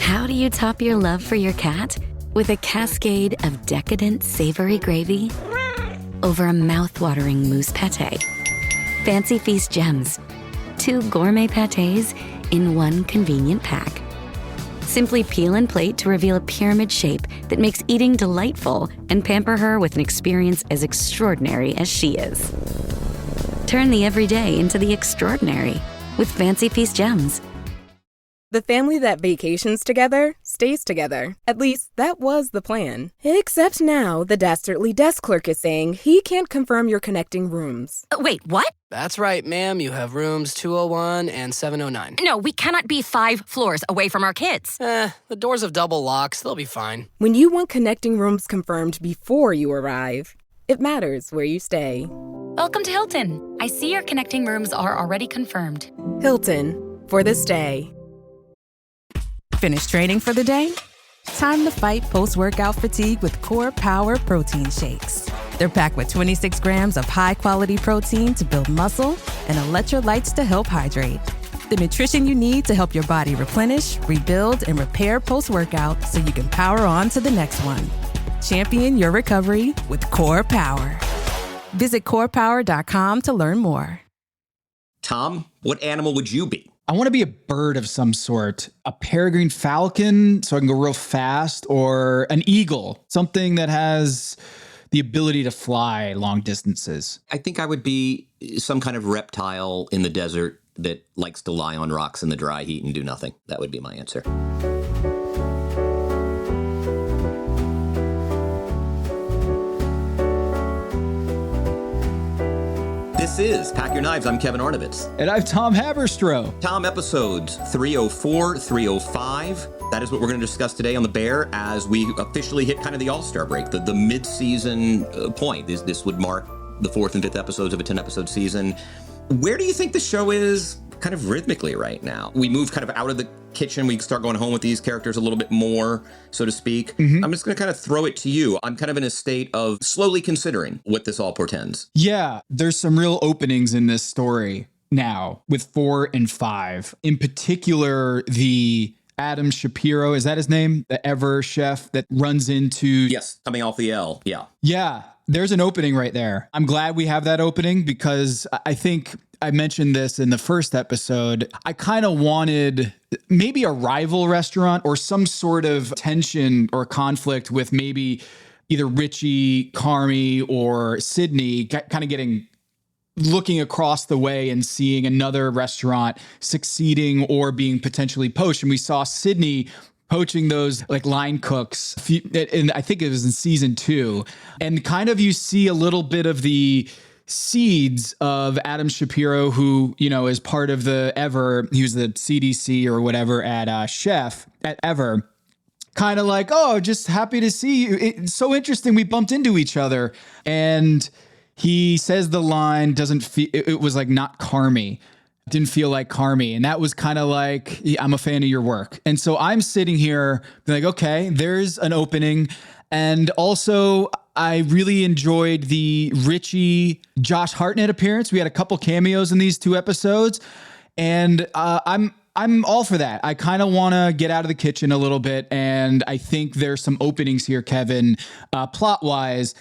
How do you top your love for your cat? With a cascade of decadent savory gravy over a mouth-watering mousse pâté. Fancy Feast gems. 2 gourmet pâtés in one convenient pack. Simply peel and plate to reveal a pyramid shape that makes eating delightful and pamper her with an experience as extraordinary as she is. Turn the everyday into the extraordinary with Fancy Feast gems. The family that vacations together stays together. At least, that was the plan. Except now, the dastardly desk clerk is saying he can't confirm your connecting rooms. Wait, what? That's right, ma'am. You have rooms 201 and 709. No, we cannot be 5 floors away from our kids. The doors have double locks. They'll be fine. When you want connecting rooms confirmed before you arrive, it matters where you stay. Welcome to Hilton. I see your connecting rooms are already confirmed. Hilton, for this day. Finish training for the day? Time to fight post-workout fatigue with Core Power Protein Shakes. They're packed with 26 grams of high-quality protein to build muscle and electrolytes to help hydrate. The nutrition you need to help your body replenish, rebuild, and repair post-workout so you can power on to the next one. Champion your recovery with Core Power. Visit corepower.com to learn more. Tom, what animal would you be? I want to be a bird of some sort, a peregrine falcon so I can go real fast, or an eagle, something that has the ability to fly long distances. I think I would be some kind of reptile in the desert that likes to lie on rocks in the dry heat and do nothing. That would be my answer. This is Pack Your Knives. I'm Kevin Arnovitz. And I'm Tom Haberstroh. Tom, episodes 304, 305. That is what we're going to discuss today on The Bear as we officially hit kind of the all-star break, the mid-season point. This would mark the 4th and 5th episodes of a 10-episode season. Where do you think the show is kind of rhythmically right now? We move kind of out of the kitchen. We start going home with these characters a little bit more, so to speak. Mm-hmm. I'm just going to kind of throw it to you. I'm kind of in a state of slowly considering what this all portends. Yeah, there's some real openings in this story now with 4 and 5. In particular, the Adam Shapiro, is that his name? The ever chef that runs into... Yes, coming off the L, yeah. Yeah, there's an opening right there. I'm glad we have that opening because I think I mentioned this in the first episode. I kind of wanted maybe a rival restaurant or some sort of tension or conflict with maybe either Richie, Carmy, or Sydney kind of looking across the way and seeing another restaurant succeeding or being potentially poached. And we saw Sydney poaching those like line cooks, and I think it was in season 2. And kind of you see a little bit of the seeds of Adam Shapiro, who, you know, is part of the Ever, he was the CDC or whatever at Chef at Ever. Kind of like, oh, just happy to see you. It's so interesting. We bumped into each other. And he says the line doesn't feel, it was like not Carmy. Didn't feel like Carmy. And that was kind of like, I'm a fan of your work. And so I'm sitting here like, okay, there's an opening. And also I really enjoyed the Richie, Josh Hartnett appearance. We had a couple cameos in these 2 episodes. And I'm all for that. I kind of want to get out of the kitchen a little bit. And I think there's some openings here, Kevin, plot-wise,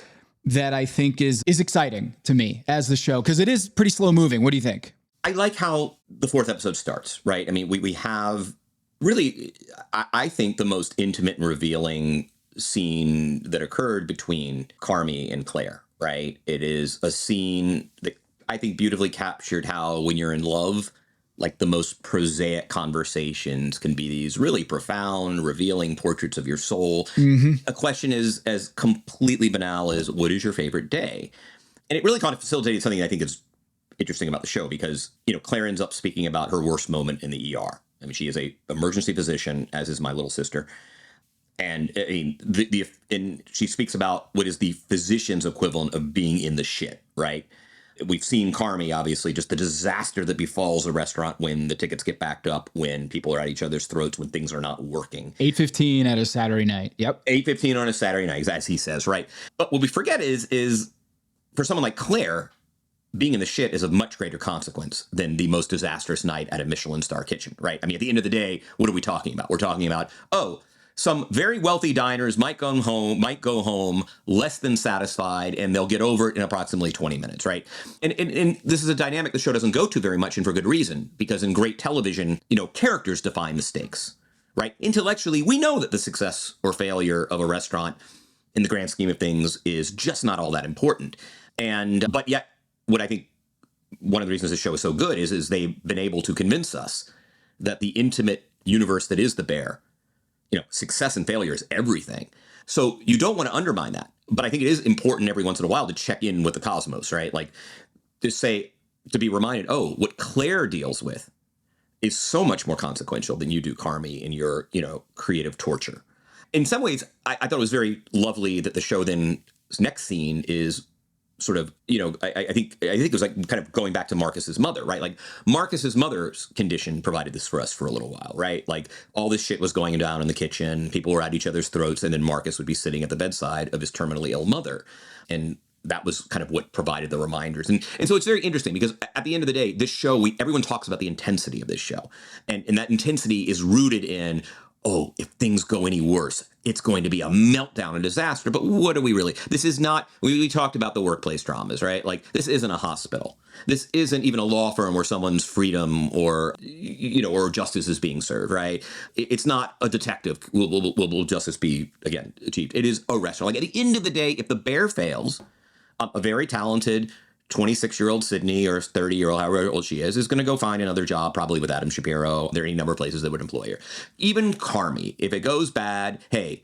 that I think is exciting to me as the show, because it is pretty slow moving. What do you think? I like how the 4th episode starts, right? I mean, we have really, I think, the most intimate and revealing scene that occurred between Carmy and Claire, right? It is a scene that I think beautifully captured how when you're in love, like the most prosaic conversations can be these really profound, revealing portraits of your soul. Mm-hmm. A question is as completely banal as, what is your favorite day? And it really kind of facilitated something I think is interesting about the show because, you know, Claire ends up speaking about her worst moment in the ER. I mean, she is a emergency physician, as is my little sister. And I mean, and she speaks about what is the physician's equivalent of being in the shit, right? We've seen Carmy, obviously, just the disaster that befalls a restaurant when the tickets get backed up, when people are at each other's throats, when things are not working. 8:15 at a Saturday night. Yep. 8:15 on a Saturday night, as he says, right? But what we forget is for someone like Claire, being in the shit is of much greater consequence than the most disastrous night at a Michelin star kitchen, right? I mean, at the end of the day, what are we talking about? We're talking about, some very wealthy diners might go home less than satisfied, and they'll get over it in approximately 20 minutes, right? And this is a dynamic the show doesn't go to very much, and for good reason, because in great television, characters define the stakes, right? Intellectually, we know that the success or failure of a restaurant in the grand scheme of things is just not all that important. But yet, what I think one of the reasons this show is so good is they've been able to convince us that the intimate universe that is the bear, success and failure is everything. So you don't want to undermine that. But I think it is important every once in a while to check in with the cosmos, right? Like to be reminded, what Claire deals with is so much more consequential than you do, Carmy, in your, creative torture. In some ways, I thought it was very lovely that the show then next scene is sort of, I think it was like kind of going back to Marcus's mother, right? Like Marcus's mother's condition provided this for us for a little while, right? Like all this shit was going down in the kitchen, people were at each other's throats, and then Marcus would be sitting at the bedside of his terminally ill mother. And that was kind of what provided the reminders. And so it's very interesting because at the end of the day, this show, everyone talks about the intensity of this show. And that intensity is rooted in, if things go any worse, it's going to be a meltdown, a disaster. But what are we really? This is not, we talked about the workplace dramas, right? Like this isn't a hospital. This isn't even a law firm where someone's freedom or justice is being served, right? It's not a detective. Will justice be, again, achieved? It is a restaurant. Like at the end of the day, if the bear fails, a very talented 26-year-old Sydney or 30-year-old, however old she is going to go find another job, probably with Adam Shapiro. There are any number of places that would employ her. Even Carmy, if it goes bad, hey,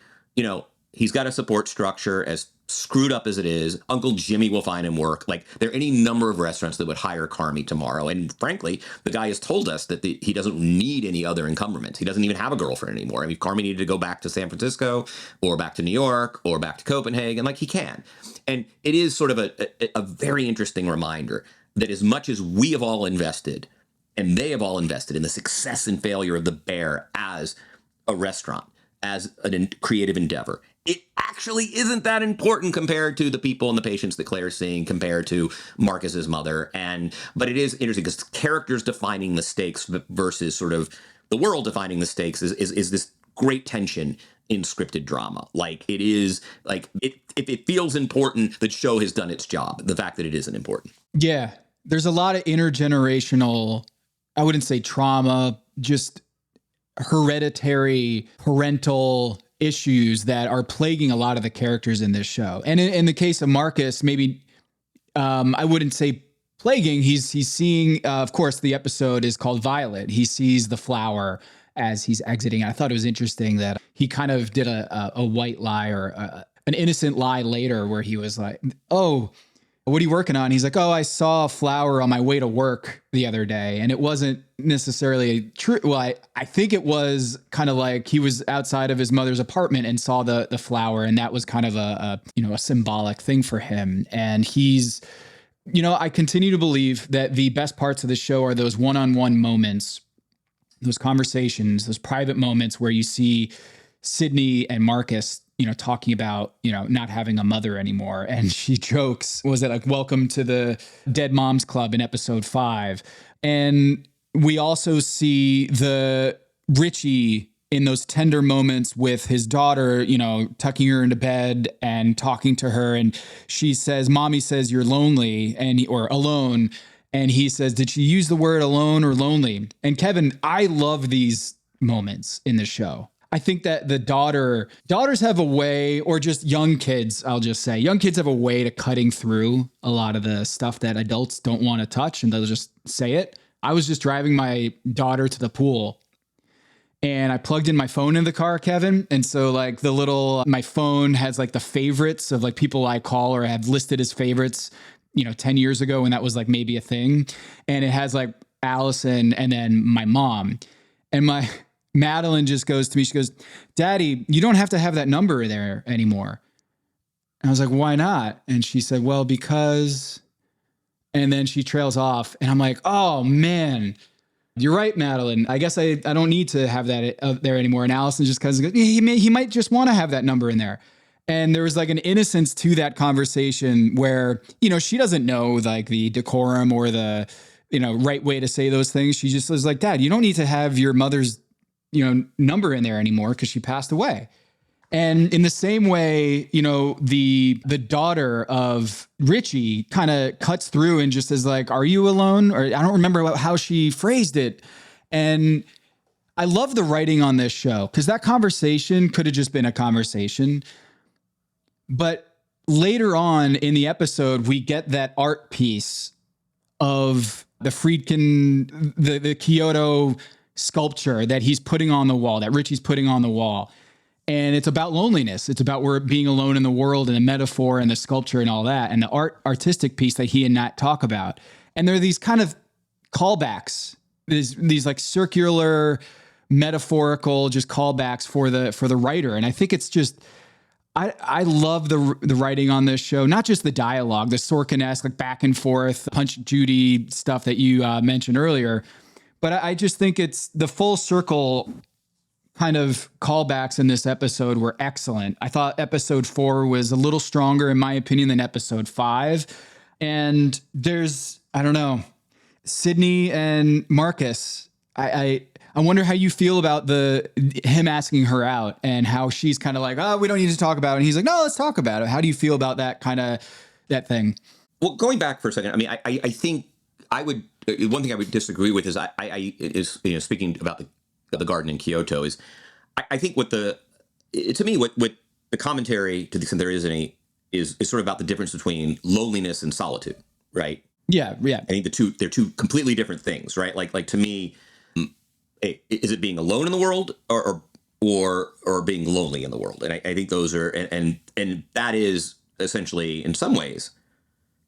he's got a support structure as screwed up as it is. Uncle Jimmy will find him work. Like there are any number of restaurants that would hire Carmy tomorrow. And frankly, the guy has told us that he doesn't need any other encumbrance. He doesn't even have a girlfriend anymore. I mean, if Carmy needed to go back to San Francisco or back to New York or back to Copenhagen, like he can. And it is sort of a very interesting reminder that as much as we have all invested and they have all invested in the success and failure of the Bear as a restaurant, as a creative endeavor, it actually isn't that important compared to the people and the patients that Claire's seeing, compared to Marcus's mother. But it is interesting because characters defining the stakes versus sort of the world defining the stakes is this great tension in scripted drama. Like it is like if it feels important, the show has done its job. The fact that it isn't important. Yeah. There's a lot of intergenerational, I wouldn't say trauma, just hereditary parental issues that are plaguing a lot of the characters in this show. And in the case of Marcus, maybe I wouldn't say plaguing. He's seeing, of course, the episode is called Violet. He sees the flower as he's exiting. I thought it was interesting that he kind of did a white lie or an innocent lie later where he was like, oh, what are you working on? He's like, oh, I saw a flower on my way to work the other day. And it wasn't necessarily true. Well, I think it was kind of like he was outside of his mother's apartment and saw the flower. And that was kind of a symbolic thing for him. And he's, I continue to believe that the best parts of the show are those one-on-one moments, those conversations, those private moments where you see Sydney and Marcus, talking about, not having a mother anymore. And she jokes, was it like, welcome to the Dead Moms Club in episode 5. And we also see the Richie in those tender moments with his daughter, tucking her into bed and talking to her. And she says, mommy says you're lonely or alone. And he says, did she use the word alone or lonely? And Kevin, I love these moments in the show. I think that the daughters have a way, or just young kids, I'll just say, young kids have a way to cutting through a lot of the stuff that adults don't want to touch, and they'll just say it. I was just driving my daughter to the pool, and I plugged in my phone in the car, Kevin. And so like my phone has like the favorites of like people I call or have listed as favorites, 10 years ago when that was like maybe a thing. And it has like Allison and then my mom. And Madeline just goes to me, she goes, Daddy, you don't have to have that number there anymore. And I was like, why not? And she said, well, because, and then she trails off and I'm like, oh man, you're right, Madeline. I guess I don't need to have that there anymore. And Allison just kind of goes, he might just want to have that number in there. And there was like an innocence to that conversation where, she doesn't know like the decorum or the, right way to say those things. She just was like, Dad, you don't need to have your mother's, number in there anymore because she passed away. And in the same way, the daughter of Richie kind of cuts through and just is like, are you alone? Or I don't remember how she phrased it. And I love the writing on this show because that conversation could have just been a conversation. But later on in the episode, we get that art piece of the Friedkin, the Kyoto sculpture that he's putting on the wall, that Richie's putting on the wall. And it's about loneliness. It's about being alone in the world and the metaphor and the sculpture and all that. And the artistic piece that he and Nat talk about. And there are these kind of callbacks, these like circular, metaphorical just callbacks for the writer. And I think it's just, I love the writing on this show, not just the dialogue, the Sorkin-esque like back and forth, Punch Judy stuff that you mentioned earlier. But I just think it's the full circle kind of callbacks in this episode were excellent. I thought episode 4 was a little stronger, in my opinion, than episode 5. And there's, I don't know, Sydney and Marcus. I wonder how you feel about him asking her out and how she's kind of like, oh, we don't need to talk about it. And he's like, no, let's talk about it. How do you feel about that that thing? Well, going back for a second, I mean, I think I would, one thing I would disagree with is speaking about the garden in Kyoto is, I think what to me, the commentary, to the extent there is any, is sort of about the difference between loneliness and solitude, right? Yeah. I think they're two completely different things, right? Like to me, is it being alone in the world or being lonely in the world? And I think those are, and that is essentially, in some ways,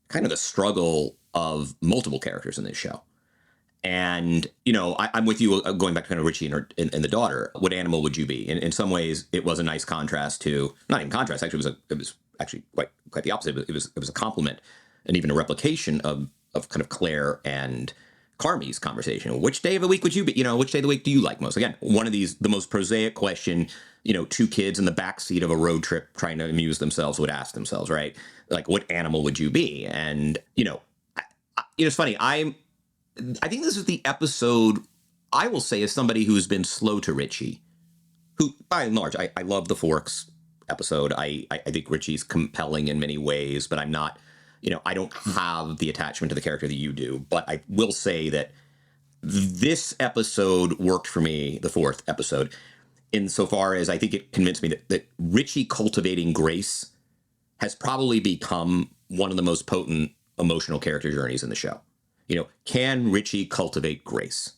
kind of the struggle of multiple characters in this show. And, I'm with you going back to kind of Richie and the daughter. What animal would you be? In some ways, it was a nice contrast to, not even contrast, actually, it was actually quite the opposite. It was a compliment and even a replication of kind of Claire and Carmy's conversation. Which day of the week would you be? Which day of the week do you like most? Again, one of these, the most prosaic question, two kids in the backseat of a road trip trying to amuse themselves would ask themselves, right? Like, what animal would you be? And, it's funny. I think this is the episode, I will say, as somebody who's been slow to Richie, who, by and large, I love the Forks episode. I think Richie's compelling in many ways, but I'm not, I don't have the attachment to the character that you do. But I will say that this episode worked for me, the 4th episode, insofar as I think it convinced me that Richie cultivating grace has probably become one of the most potent emotional character journeys in the show. Can Richie cultivate grace?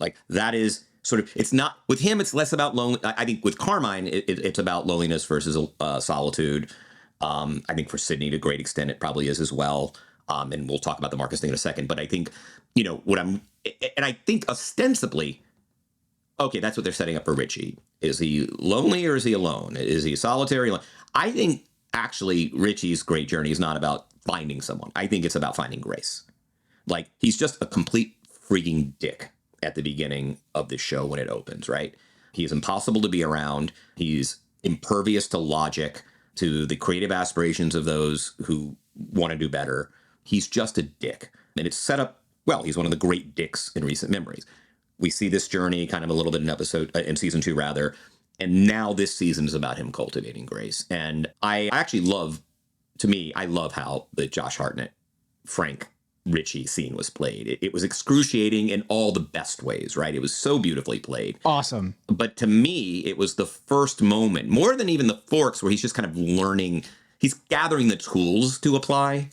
Like, that is sort of, it's not, with him, it's less about I think with Carmine, it's about loneliness versus solitude. I think for Sydney, to a great extent, it probably is as well. And we'll talk about the Marcus thing in a second. But I think, and I think ostensibly, okay, that's what they're setting up for Richie. Is he lonely or is he alone? Is he solitary? I think actually Richie's great journey is not about finding someone. I think it's about finding grace. Like, he's just a complete freaking dick at the beginning of this show when it opens, right? He is impossible to be around. He's impervious to logic, to the creative aspirations of those who want to do better. He's just a dick. And it's set up, well, he's one of the great dicks in recent memories. We see this journey kind of a little bit in season 2, rather. And now this season is about him cultivating grace. And I actually love how the Josh Hartnett, Frank, Richie scene was played. It was excruciating in all the best ways, right? It was so beautifully played. Awesome. But to me, it was the first moment, more than even the Forks, where he's just kind of learning, he's gathering the tools to apply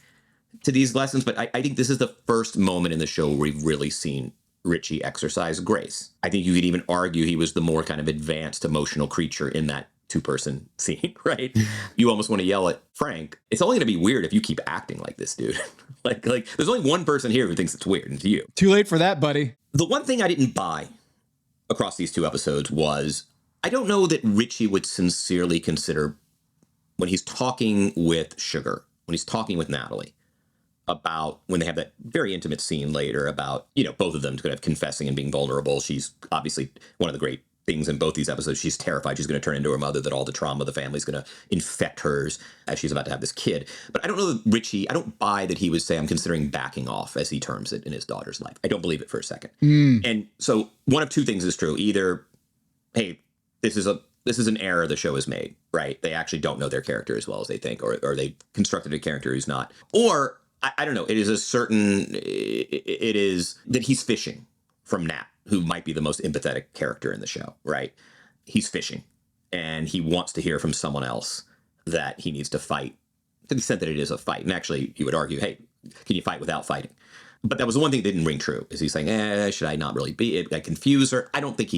to these lessons. But I think this is the first moment in the show where we've really seen Richie exercise grace. I think you could even argue he was the more kind of advanced emotional creature in that 2-person scene, right? You almost want to yell at Frank. It's only going to be weird if you keep acting like this, dude. like there's only one person here who thinks it's weird, and it's you. Too late for that, buddy. The one thing I didn't buy across these 2 episodes was, I don't know that Richie would sincerely consider, when he's talking with Sugar, when he's talking with Natalie, about when they have that very intimate scene later about, both of them kind of confessing and being vulnerable. She's obviously one of the great things in both these episodes. She's terrified she's going to turn into her mother, that all the trauma of the family is going to infect hers as she's about to have this kid. But I don't know that Richie, I don't buy that he would say, I'm considering backing off, as he terms it, in his daughter's life. I don't believe it for a second. And so one of two things is true. Either, hey, this is an error the show has made, right? They actually don't know their character as well as they think, or they constructed a character who's not. Or, I don't know, it is that he's fishing from Nat, who might be the most empathetic character in the show, right? He's fishing, and he wants to hear from someone else that he needs to fight, to the extent that it is a fight. And actually, you would argue, hey, can you fight without fighting? But that was the one thing that didn't ring true, is he's saying, should I not really be it? I confuse her. I don't think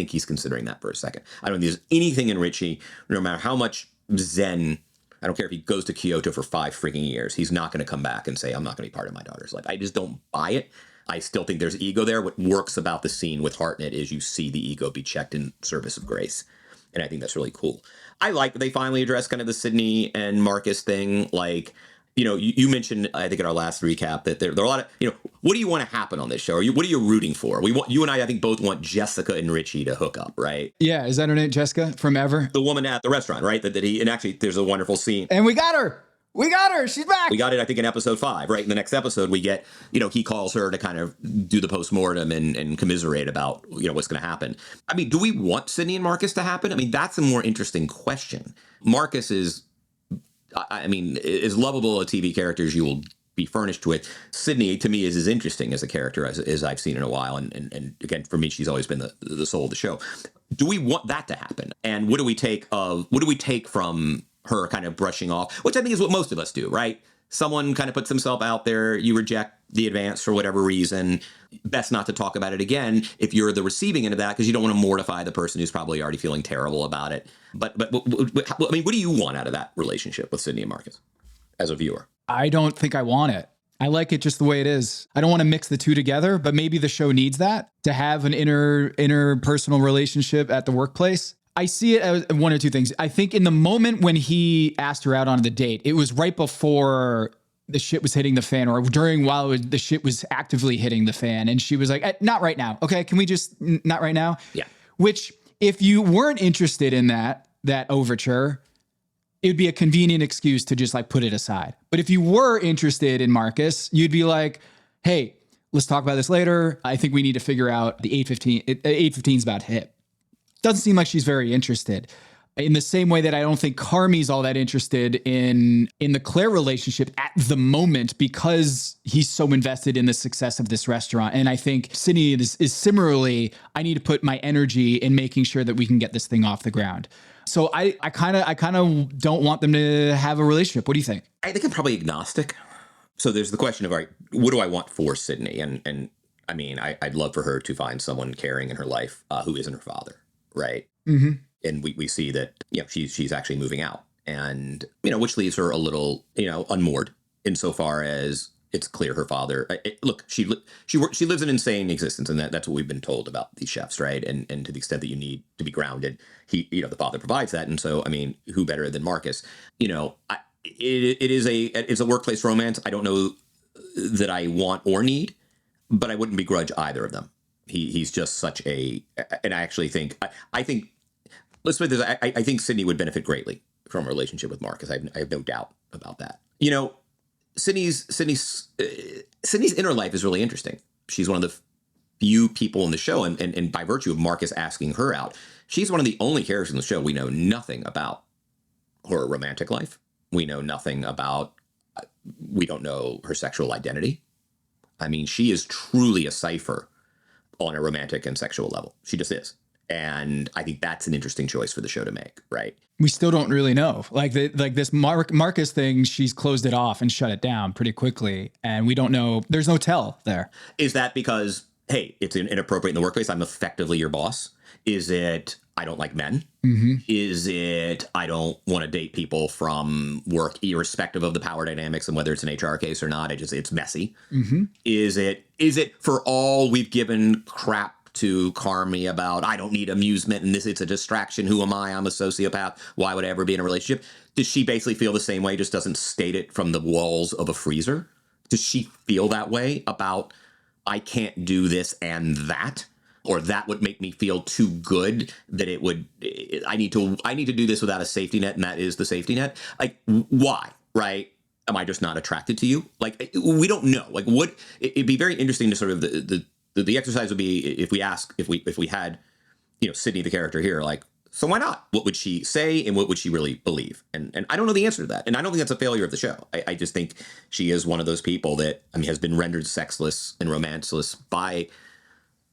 he's considering that for a second. I don't think there's anything in Richie, no matter how much zen, I don't care if he goes to Kyoto for 5 freaking years, he's not going to come back and say, I'm not going to be part of my daughter's life. I just don't buy it. I still think there's ego there. What works about the scene with Hartnett is you see the ego be checked in service of grace. And I think that's really cool. I like that they finally addressed kind of the Sydney and Marcus thing. Like, you know, you mentioned, I think in our last recap, that there are a lot of, you know, what do you want to happen on this show? What are you rooting for? You and I think both want Jessica and Richie to hook up, right? Yeah, is that her name, Jessica from Ever? The woman at the restaurant, right? And actually, there's a wonderful scene. And we got her. We got her. She's back. We got it, I think, in episode 5, right? In the next episode, we get, you know, he calls her to kind of do the postmortem and commiserate about, you know, what's going to happen. I mean, do we want Sydney and Marcus to happen? I mean, that's a more interesting question. Marcus is, I mean, as lovable a TV character as you will be furnished with. Sydney, to me, is as interesting as a character as I've seen in a while. And again, for me, she's always been the soul of the show. Do we want that to happen? And what do we take from her kind of brushing off, which I think is what most of us do, right? Someone kind of puts himself out there, you reject the advance for whatever reason. Best not to talk about it again if you're the receiving end of that, because you don't want to mortify the person who's probably already feeling terrible about it. But I mean, what do you want out of that relationship with Sydney and Marcus as a viewer? I don't think I want it. I like it just the way it is. I don't want to mix the two together, but maybe the show needs that, to have an interpersonal relationship at the workplace. I see it as one or two things. I think in the moment when he asked her out on the date, it was right before the shit was hitting the fan, or while the shit was actively hitting the fan. And she was like, not right now. Okay, can we just not right now? Yeah. Which, if you weren't interested in that overture, it would be a convenient excuse to just like put it aside. But if you were interested in Marcus, you'd be like, hey, let's talk about this later. I think we need to figure out the 8:15. 8:15 is about to hit. Doesn't seem like she's very interested. In the same way that I don't think Carmy's all that interested in the Claire relationship at the moment, because he's so invested in the success of this restaurant. And I think Sydney is similarly, I need to put my energy in making sure that we can get this thing off the ground. So I kind of don't want them to have a relationship. What do you think? I think I'm probably agnostic. So there's the question of, all right, what do I want for Sydney? And I mean, I'd love for her to find someone caring in her life who isn't her father. Right. Mm-hmm. And we see that, you know, she's actually moving out, and, you know, which leaves her a little, you know, unmoored insofar as it's clear her father, look, she lives an insane existence, and that's what we've been told about these chefs. Right. And to the extent that you need to be grounded, the father provides that. And so, I mean, who better than Marcus? You know, it's a workplace romance. I don't know that I want or need, but I wouldn't begrudge either of them. He's just such a, and I actually think, let's put this, I think Sydney would benefit greatly from a relationship with Marcus. I have no doubt about that. You know, Sydney's inner life is really interesting. She's one of the few people in the show, and by virtue of Marcus asking her out, she's one of the only characters in the show we know nothing about her romantic life. We know nothing about, we don't know her sexual identity. I mean, she is truly a cipher on a romantic and sexual level. She just is. And I think that's an interesting choice for the show to make, right? We still don't really know. Like this Marcus thing, she's closed it off and shut it down pretty quickly. And we don't know. There's no tell there. Is that because, hey, it's inappropriate in the workplace, I'm effectively your boss? Is it, I don't like men? Mm-hmm. Is it, I don't want to date people from work, irrespective of the power dynamics and whether it's an HR case or not? It's messy. Mm-hmm. Is it for all we've given crap to Carmy about, I don't need amusement and it's a distraction. Who am I? I'm a sociopath. Why would I ever be in a relationship? Does she basically feel the same way, just doesn't state it from the walls of a freezer? Does she feel that way about, I can't do this and that? or that would make me feel too good that I need to do this without a safety net, and that is the safety net. Like, why, right? Am I just not attracted to you? Like, we don't know. Like, it'd be very interesting to sort of the exercise would be if we had, Sydney, the character here, like, so why not? What would she say and what would she really believe? And I don't know the answer to that. And I don't think that's a failure of the show. I just think she is one of those people that, has been rendered sexless and romanceless by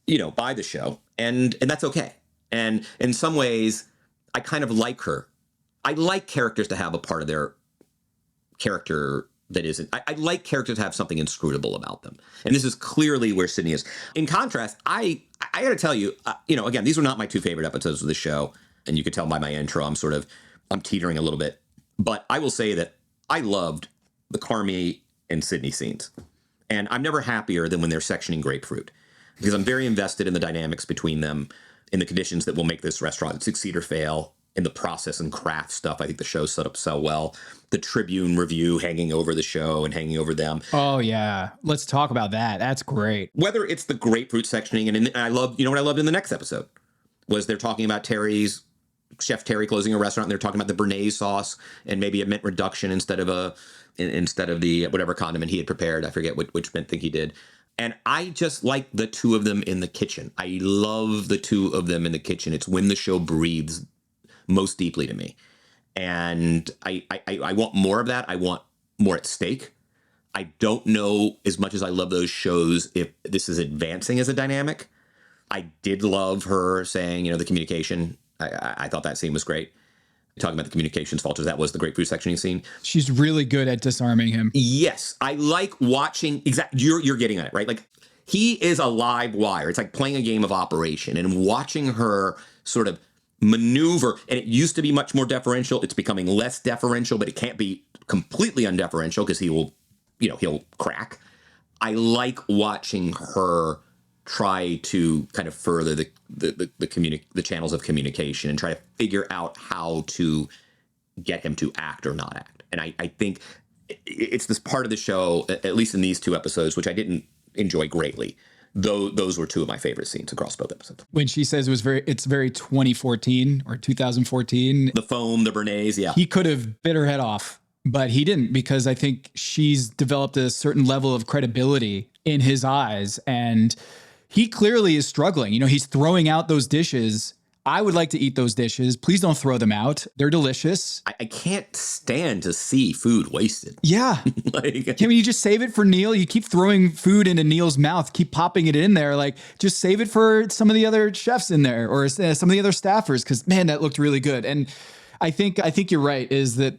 the show. And that's okay. And in some ways, I kind of like her. I like characters to have a part of their character that isn't. I like characters to have something inscrutable about them. And this is clearly where Sydney is. In contrast, I got to tell you, again, these were not my two favorite episodes of the show. And you could tell by my intro, I'm teetering a little bit. But I will say that I loved the Carmy and Sydney scenes. And I'm never happier than when they're sectioning grapefruit, because I'm very invested in the dynamics between them, in the conditions that will make this restaurant succeed or fail, in the process and craft stuff. I think the show set up so well. The Tribune review hanging over the show and hanging over them. Oh, yeah. Let's talk about that. That's great. Whether it's the grapefruit sectioning, and I loved, what I loved in the next episode was they're talking about Chef Terry closing a restaurant, and they're talking about the Béarnaise sauce and maybe a mint reduction instead of the whatever condiment he had prepared. I forget which mint thing he did. And I just like the two of them in the kitchen. I love the two of them in the kitchen. It's when the show breathes most deeply to me. And I want more of that. I want more at stake. I don't know, as much as I love those shows, if this is advancing as a dynamic. I did love her saying, the communication. I thought that scene was great. Talking about the communications falters, that was the grapefruit sectioning scene. She's really good at disarming him. Yes, I like watching. You're getting at it, right? Like, he is a live wire. It's like playing a game of Operation, and watching her sort of maneuver. And it used to be much more deferential. It's becoming less deferential, but it can't be completely undeferential because he'll crack. I like watching her try to kind of further the channels of communication and try to figure out how to get him to act or not act. And I think it's this part of the show, at least in these two episodes, which I didn't enjoy greatly. Though those were two of my favorite scenes across both episodes. When she says it's very 2014 or 2014. The foam, the Béarnaise, yeah. He could have bit her head off, but he didn't, because I think she's developed a certain level of credibility in his eyes, and he clearly is struggling. He's throwing out those dishes. I would like to eat those dishes. Please don't throw them out. They're delicious. I can't stand to see food wasted. Yeah. You just save it for Neil? You keep throwing food into Neil's mouth, keep popping it in there. Like, just save it for some of the other chefs in there, or some of the other staffers, because, man, that looked really good. And I think you're right, is that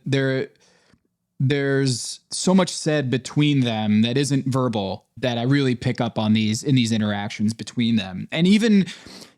there's so much said between them that isn't verbal that I really pick up on in these interactions between them. And even,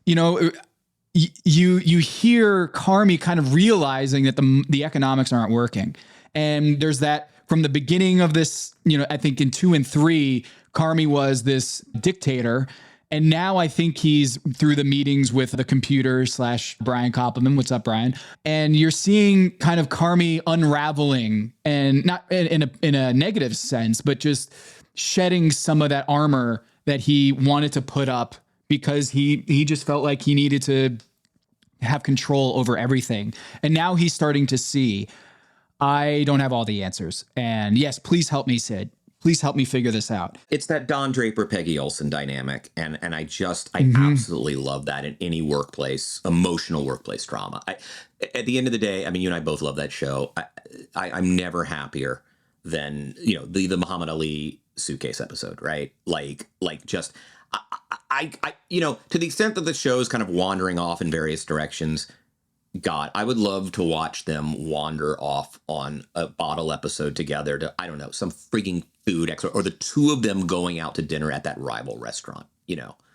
you hear Carmy kind of realizing that the economics aren't working. And there's that from the beginning of this, I think in 2 and 3, Carmy was this dictator. And now I think he's through the meetings with the computer / Brian Koppelman. What's up, Brian? And you're seeing kind of Carmy unraveling, and not in a negative sense, but just shedding some of that armor that he wanted to put up, because he just felt like he needed to have control over everything. And now he's starting to see, I don't have all the answers. And yes, please help me, Sid. Please help me figure this out. It's that Don Draper, Peggy Olson dynamic. And I absolutely love that in any workplace, emotional workplace drama. At the end of the day, you and I both love that show. I'm never happier than, the Muhammad Ali suitcase episode, right? Like just, to the extent that the show is kind of wandering off in various directions, God, I would love to watch them wander off on a bottle episode together to, I don't know, some freaking food expert, or the two of them going out to dinner at that rival restaurant,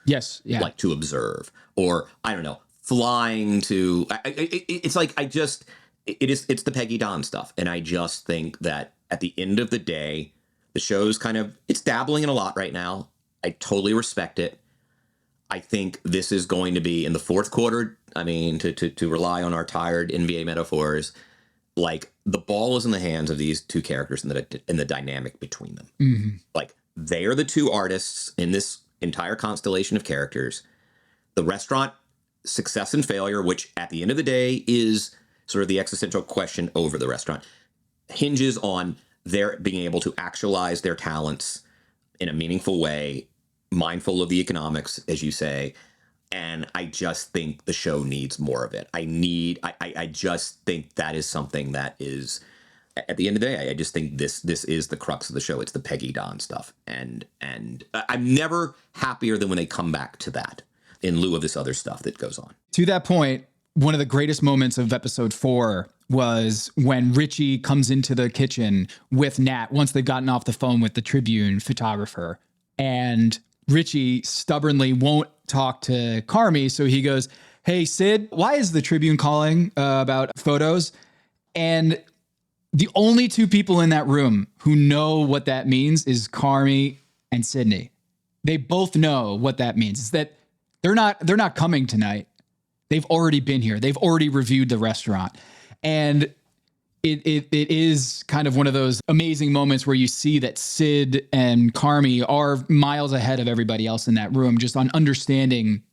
Yes. Yeah. Like to observe, or I don't know, flying to, it's like, it's the Peggy Don stuff. And I just think that at the end of the day, the show's it's dabbling in a lot right now. I totally respect it. I think this is going to be in the fourth quarter. To rely on our tired NBA metaphors, like, the ball is in the hands of these two characters and the dynamic between them. Mm-hmm. Like, they are the two artists in this entire constellation of characters. the restaurant success and failure, which at the end of the day is sort of the existential question over the restaurant, hinges on their being able to actualize their talents in a meaningful way, mindful of the economics, as you say. And I just think the show needs more of it. I just think that is something that is, at the end of the day, I just think this is the crux of the show. It's the Peggy Don stuff. And I'm never happier than when they come back to that in lieu of this other stuff that goes on. To that point, one of the greatest moments of episode 4 was when Richie comes into the kitchen with Nat once they've gotten off the phone with the Tribune photographer. And Richie stubbornly won't talk to Carmy. So he goes, "Hey, Sid, why is the Tribune calling about photos?" And the only two people in that room who know what that means is Carmy and Sydney. They both know what that means. Is that they're not coming tonight. They've already been here. They've already reviewed the restaurant. And it is kind of one of those amazing moments where you see that Sid and Carmy are miles ahead of everybody else in that room, just on understanding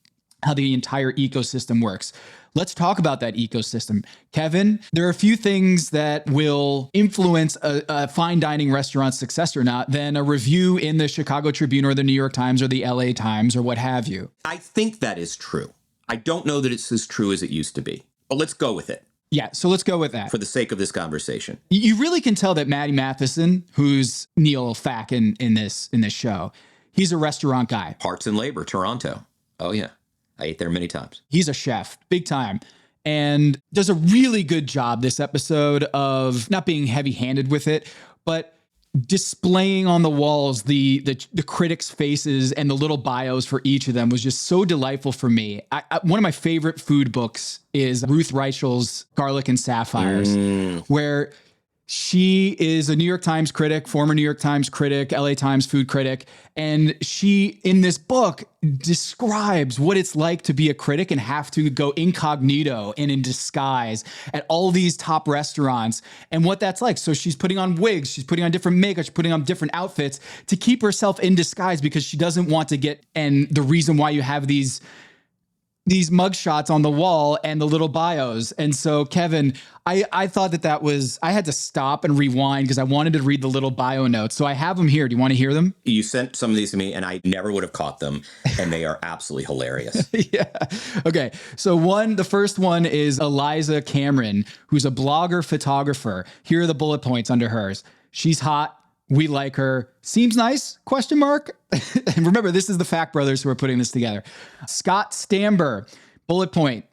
how the entire ecosystem works. Let's talk about that ecosystem. Kevin, there are a few things that will influence a fine dining restaurant's success or not than a review in the Chicago Tribune or the New York Times or the LA Times or what have you. I think that is true. I don't know that it's as true as it used to be, but let's go with it. Yeah, so let's go with that. For the sake of this conversation. You really can tell that Matty Matheson, who's Neil Fack in this show, he's a restaurant guy. Hearts and Labor, Toronto. Oh, yeah. I ate there many times. He's a chef, big time, and does a really good job this episode of not being heavy-handed with it, but displaying on the walls the critics' faces and the little bios for each of them was just so delightful for me. One of my favorite food books is Ruth Reichel's Garlic and Sapphires, where she is a New York Times critic, former New York Times critic, LA Times food critic. And she, in this book, describes what it's like to be a critic and have to go incognito and in disguise at all these top restaurants and what that's like. So she's putting on wigs, she's putting on different makeup, she's putting on different outfits to keep herself in disguise because she doesn't want to get, and the reason why you have these mugshots on the wall and the little bios. And so, Kevin, I thought that was, I had to stop and rewind because I wanted to read the little bio notes. So I have them here. Do you want to hear them? You sent some of these to me and I never would have caught them. And they are absolutely hilarious. Yeah. Okay. So the first one is Eliza Cameron, who's a blogger photographer. Here are the bullet points under hers. She's hot. We like her. Seems nice? ? And remember, this is the Fact brothers who are putting this together. Scott Stamber, bullet point,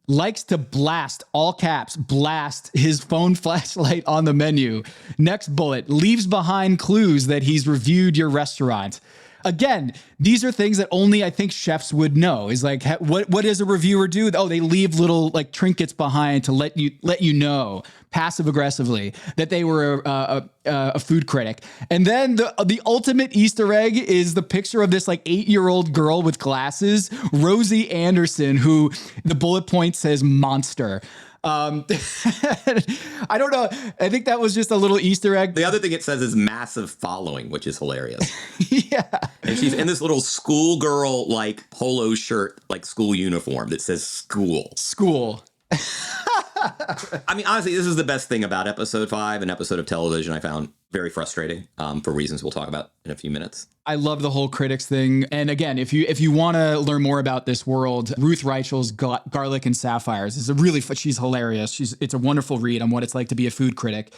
likes to blast, all caps, blast his phone flashlight on the menu. Next bullet, leaves behind clues that he's reviewed your restaurant. Again, these are things that only I think chefs would know. Is like, what does a reviewer do? Oh, they leave little like trinkets behind to let you know passive aggressively that they were a food critic. And then the ultimate Easter egg is the picture of this like 8-year-old girl with glasses, Rosie Anderson, who the bullet point says monster. I don't know. I think that was just a little Easter egg. The other thing it says is massive following, which is hilarious. Yeah. And she's in this little schoolgirl like polo shirt, like school uniform that says school. I mean, honestly, this is the best thing about episode 5, an episode of television I found very frustrating for reasons we'll talk about in a few minutes. I love the whole critics thing. And again, if you want to learn more about this world, Ruth Reichel's Garlic and Sapphires is she's hilarious. It's a wonderful read on what it's like to be a food critic.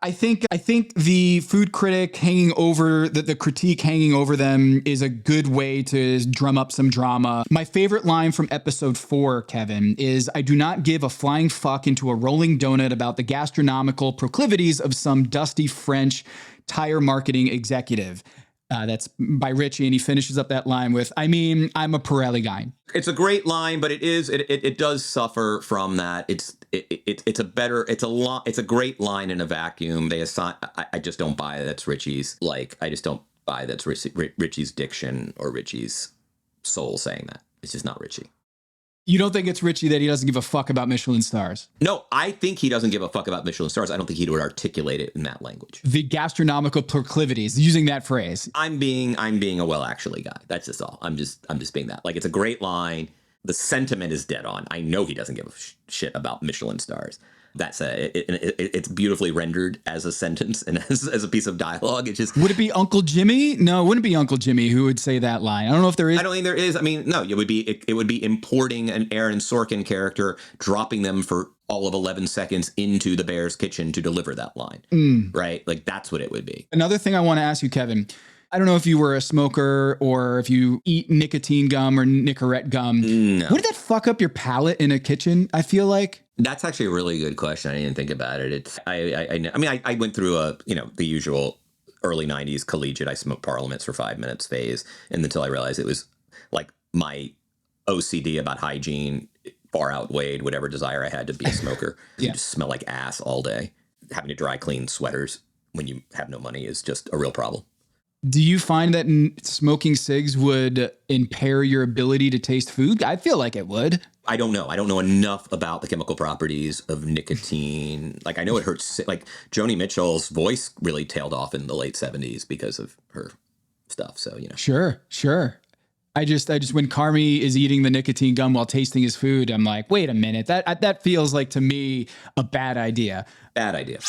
I think the food critic hanging over the critique hanging over them is a good way to drum up some drama. My favorite line from episode 4, Kevin, is I do not give a flying fuck into a rolling donut about the gastronomical proclivities of some dusty French tire marketing executive. That's by Richie, and he finishes up that line with, I mean, I'm a Pirelli guy. It's a great line, but it does suffer from that. It's a great line in a vacuum. I just don't buy that's Richie's. Like, I just don't buy that's Richie's diction or Richie's soul saying that. It's just not Richie. You don't think it's Richie that he doesn't give a fuck about Michelin stars? No, I think he doesn't give a fuck about Michelin stars. I don't think he would articulate it in that language. The gastronomical proclivities, using that phrase. I'm being a well actually guy. That's just all. I'm just being that. Like, it's a great line. The sentiment is dead on. I know he doesn't give a shit about Michelin stars. That's it's beautifully rendered as a sentence and as a piece of dialogue. It just would it be Uncle Jimmy? No, it wouldn't be Uncle Jimmy who would say that line. I don't know if there is. I don't think there is. I mean, no, it would be importing an Aaron Sorkin character, dropping them for all of 11 seconds into the bear's kitchen to deliver that line. Right? Like that's what it would be. Another thing I want to ask you, Kevin. I don't know if you were a smoker or if you eat nicotine gum or Nicorette gum. No. Wouldn't that fuck up your palate in a kitchen? I feel like. That's actually a really good question. I didn't think about it. I went through the usual early 90s collegiate, I smoked Parliaments for 5 minutes phase. And until I realized it was like my OCD about hygiene far outweighed whatever desire I had to be a smoker. You just smell like ass all day. Having to dry clean sweaters when you have no money is just a real problem. Do you find that smoking cigs would impair your ability to taste food? I feel like it would. I don't know. I don't know enough about the chemical properties of nicotine. Like I know it hurts. Like Joni Mitchell's voice really tailed off in the late 70s because of her stuff. So, Sure. I just when Carmy is eating the nicotine gum while tasting his food, I'm like, wait a minute. That feels like to me a bad idea. Bad idea.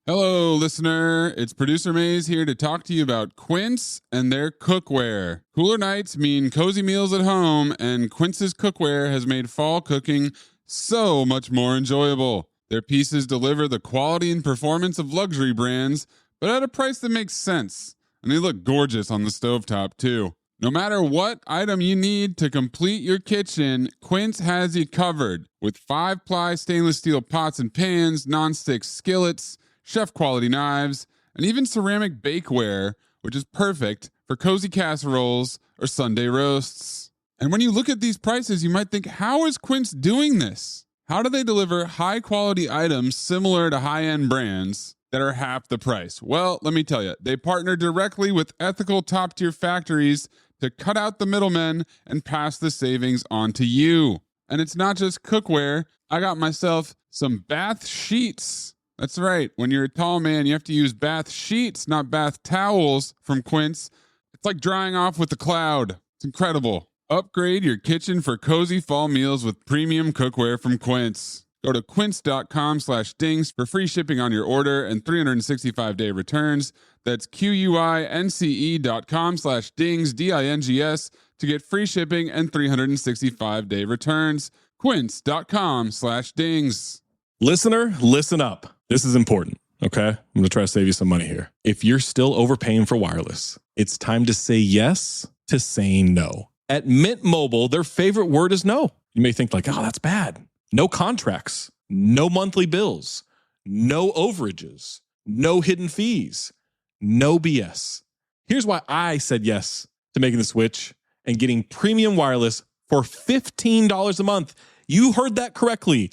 Hello, listener. It's Producer Maze here to talk to you about Quince and their cookware. Cooler nights mean cozy meals at home, and Quince's cookware has made fall cooking so much more enjoyable. Their pieces deliver the quality and performance of luxury brands, but at a price that makes sense. And they look gorgeous on the stovetop, too. No matter what item you need to complete your kitchen, Quince has you covered with 5-ply stainless steel pots and pans, nonstick skillets, chef-quality knives, and even ceramic bakeware, which is perfect for cozy casseroles or Sunday roasts. And when you look at these prices, you might think, how is Quince doing this? How do they deliver high-quality items similar to high-end brands that are half the price? Well, let me tell you, they partner directly with ethical top-tier factories to cut out the middlemen and pass the savings on to you. And it's not just cookware. I got myself some bath sheets. That's right. When you're a tall man, you have to use bath sheets, not bath towels from Quince. It's like drying off with a cloud. It's incredible. Upgrade your kitchen for cozy fall meals with premium cookware from Quince. Go to quince.com/dings for free shipping on your order and 365-day returns. That's QUINCE.com/dings, DINGS, to get free shipping and 365-day returns. Quince.com/dings. Listener, listen up. This is important, okay? I'm going to try to save you some money here. If you're still overpaying for wireless, it's time to say yes to saying no. At Mint Mobile, their favorite word is no. You may think like, oh, that's bad. No contracts, no monthly bills, no overages, no hidden fees, no BS. Here's why I said yes to making the switch and getting premium wireless for $15 a month. You heard that correctly.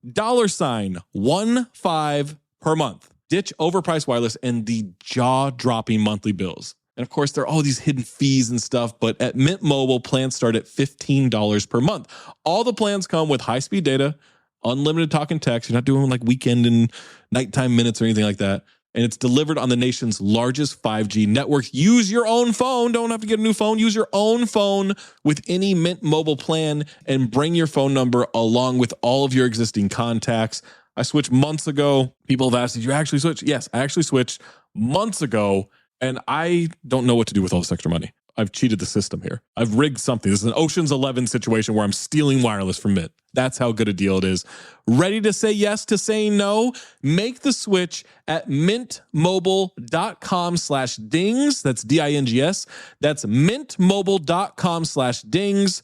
$15 per month. Ditch overpriced wireless and the jaw-dropping monthly bills. And of course, there are all these hidden fees and stuff, but at Mint Mobile, plans start at $15 per month. All the plans come with high-speed data, unlimited talk and text. You're not doing like weekend and nighttime minutes or anything like that. And it's delivered on the nation's largest 5G network. Use your own phone. Don't have to get a new phone. Use your own phone with any Mint Mobile plan and bring your phone number along with all of your existing contacts. I switched months ago. People have asked, did you actually switch? Yes, I actually switched months ago, and I don't know what to do with all this extra money. I've cheated the system here. I've rigged something. This is an Ocean's 11 situation where I'm stealing wireless from Mint. That's how good a deal it is. Ready to say yes to saying no? Make the switch at mintmobile.com/dings. That's DINGS. That's mintmobile.com/dings.